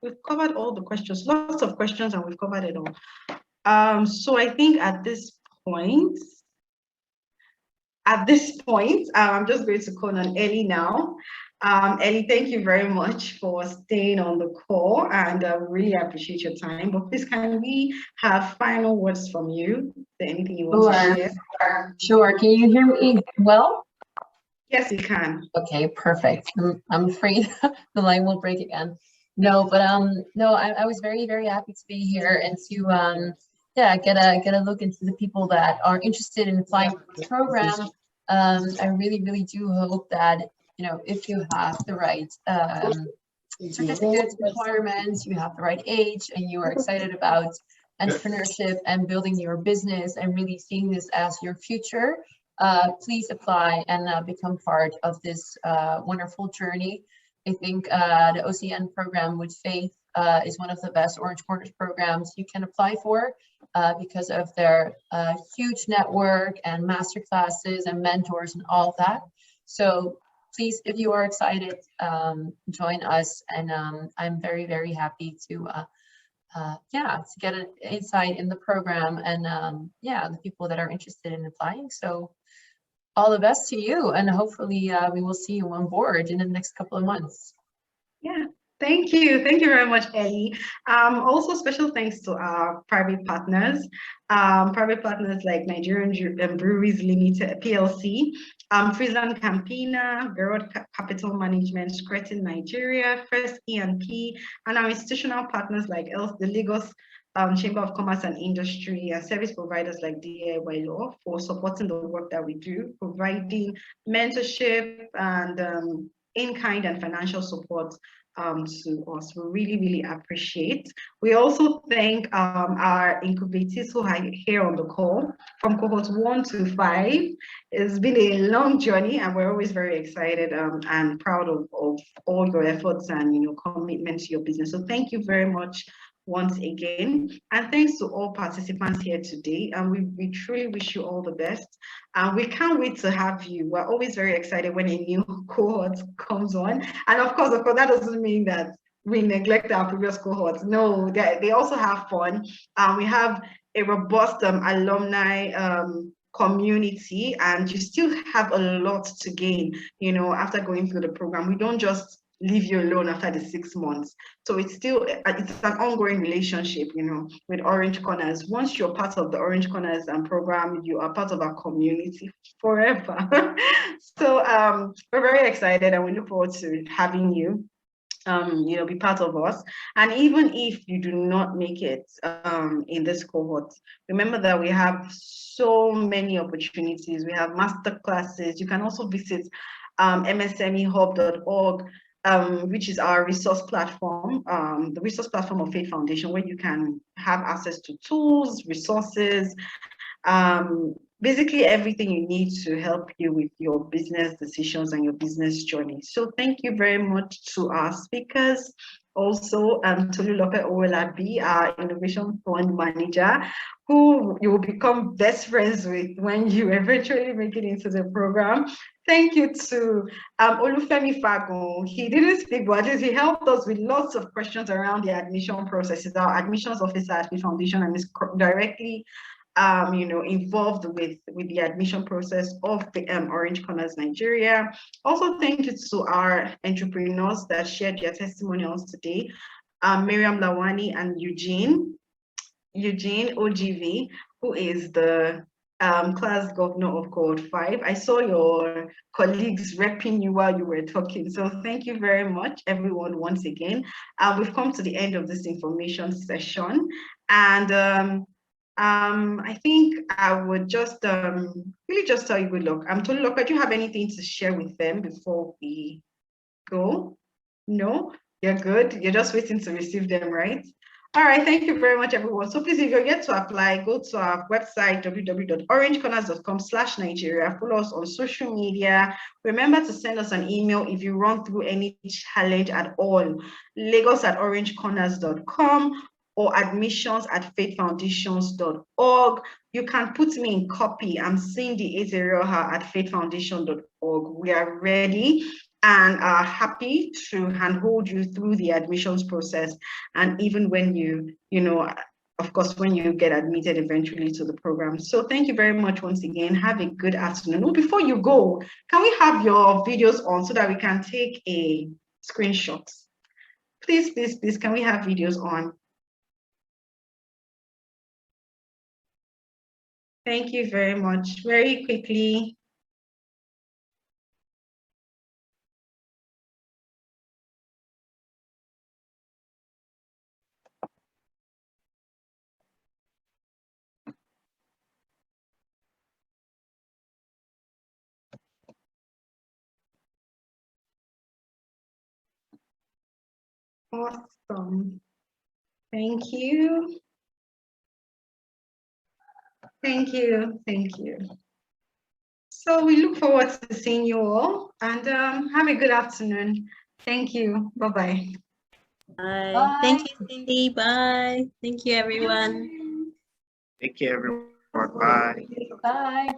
We've covered all the questions, lots of questions, and we've covered it all. So I think at this point, I'm just going to call on Ellie now. Ellie, thank you very much for staying on the call, and really appreciate your time. But please, can we have final words from you? Is there anything you want to share? Sure. Can you hear me well? Yes, you can. Okay, perfect. I'm afraid the line will break again. No, but no, I was very, very happy to be here and to get a look into the people that are interested in applying for this program. I really, really do hope that, if you have the right certificates, requirements, you have the right age, and you are excited about entrepreneurship and building your business and really seeing this as your future, please apply and become part of this wonderful journey. I think the OCN program with Faith is one of the best Orange Corners programs you can apply for because of their huge network and master classes and mentors and all of that. So please, if you are excited, join us. And I'm very, very happy to get an insight in the program and the people that are interested in applying. So all the best to you, and hopefully we will see you on board in the next couple of months. Yeah, thank you very much, Ellie. Also special thanks to our private partners like Nigerian Breweries Limited PLC, Friesland Campina, Verod Capital Management, Scretin Nigeria, First E&P, and our institutional partners like the Lagos Chamber of Commerce and Industry, and service providers like DIY Law for supporting the work that we do, providing mentorship and in-kind and financial support to us. We really, really appreciate. We also thank our incubators who are here on the call from cohort 1 to 5. It's been a long journey, and we're always very excited and proud of all your efforts and commitment to your business. So thank you very much once again. And thanks to all participants here today. And we truly wish you all the best. And we can't wait to have you. We're always very excited when a new cohort comes on. And of course, that doesn't mean that we neglect our previous cohorts. No, they also have fun. We have a robust alumni community, and you still have a lot to gain, after going through the program. We don't just leave you alone after the 6 months. So it's an ongoing relationship, with Orange Corners. Once you're part of the Orange Corners program, you are part of our community forever. So we're very excited, and we look forward to having you be part of us. And even if you do not make it in this cohort, remember that we have so many opportunities. We have master classes. You can also visit msmehub.org, which is our resource platform, the resource platform of Faith Foundation, where you can have access to tools, resources, basically everything you need to help you with your business decisions and your business journey. So thank you very much to our speakers. Also, Tolulope Owolabi, our Innovation Fund Manager, who you will become best friends with when you eventually make it into the program. Thank you to Olufemi Fagun. He didn't speak, but at least he helped us with lots of questions around the admission process. He's our admissions officer at the foundation and is directly involved with the admission process of the Orange Corners Nigeria. Also, thank you to our entrepreneurs that shared their testimonials today, Miriam Lawani and Eugene OGV, who is the class governor of Cohort 5. I saw your colleagues repping you while you were talking. So thank you very much, everyone, once again. We've come to the end of this information session. And I think I would just really just tell you good luck. Tolulope, do you have anything to share with them before we go? No? You're good? You're just waiting to receive them, right? All right, thank you very much, everyone. So please, if you're yet to apply, go to our website, www.orangecorners.com/Nigeria. Follow us on social media. Remember to send us an email if you run through any challenge at all, lagos@orangecorners.com or admissions@faithfoundations.org. You can put me in copy. I'm Cindy Ezerioha at faithfoundation.org. We are ready and are happy to handhold you through the admissions process. And even when of course, when you get admitted eventually to the program. So thank you very much once again. Have a good afternoon. Oh, before you go, can we have your videos on so that we can take a screenshot? Please, please, please, can we have videos on? Thank you very much. Very quickly. Awesome. Thank you. Thank you. Thank you. So we look forward to seeing you all, and have a good afternoon. Thank you. Bye-bye. Bye. Bye. Thank you, Cindy. Bye. Thank you, everyone. Take care, everyone. Bye. Bye.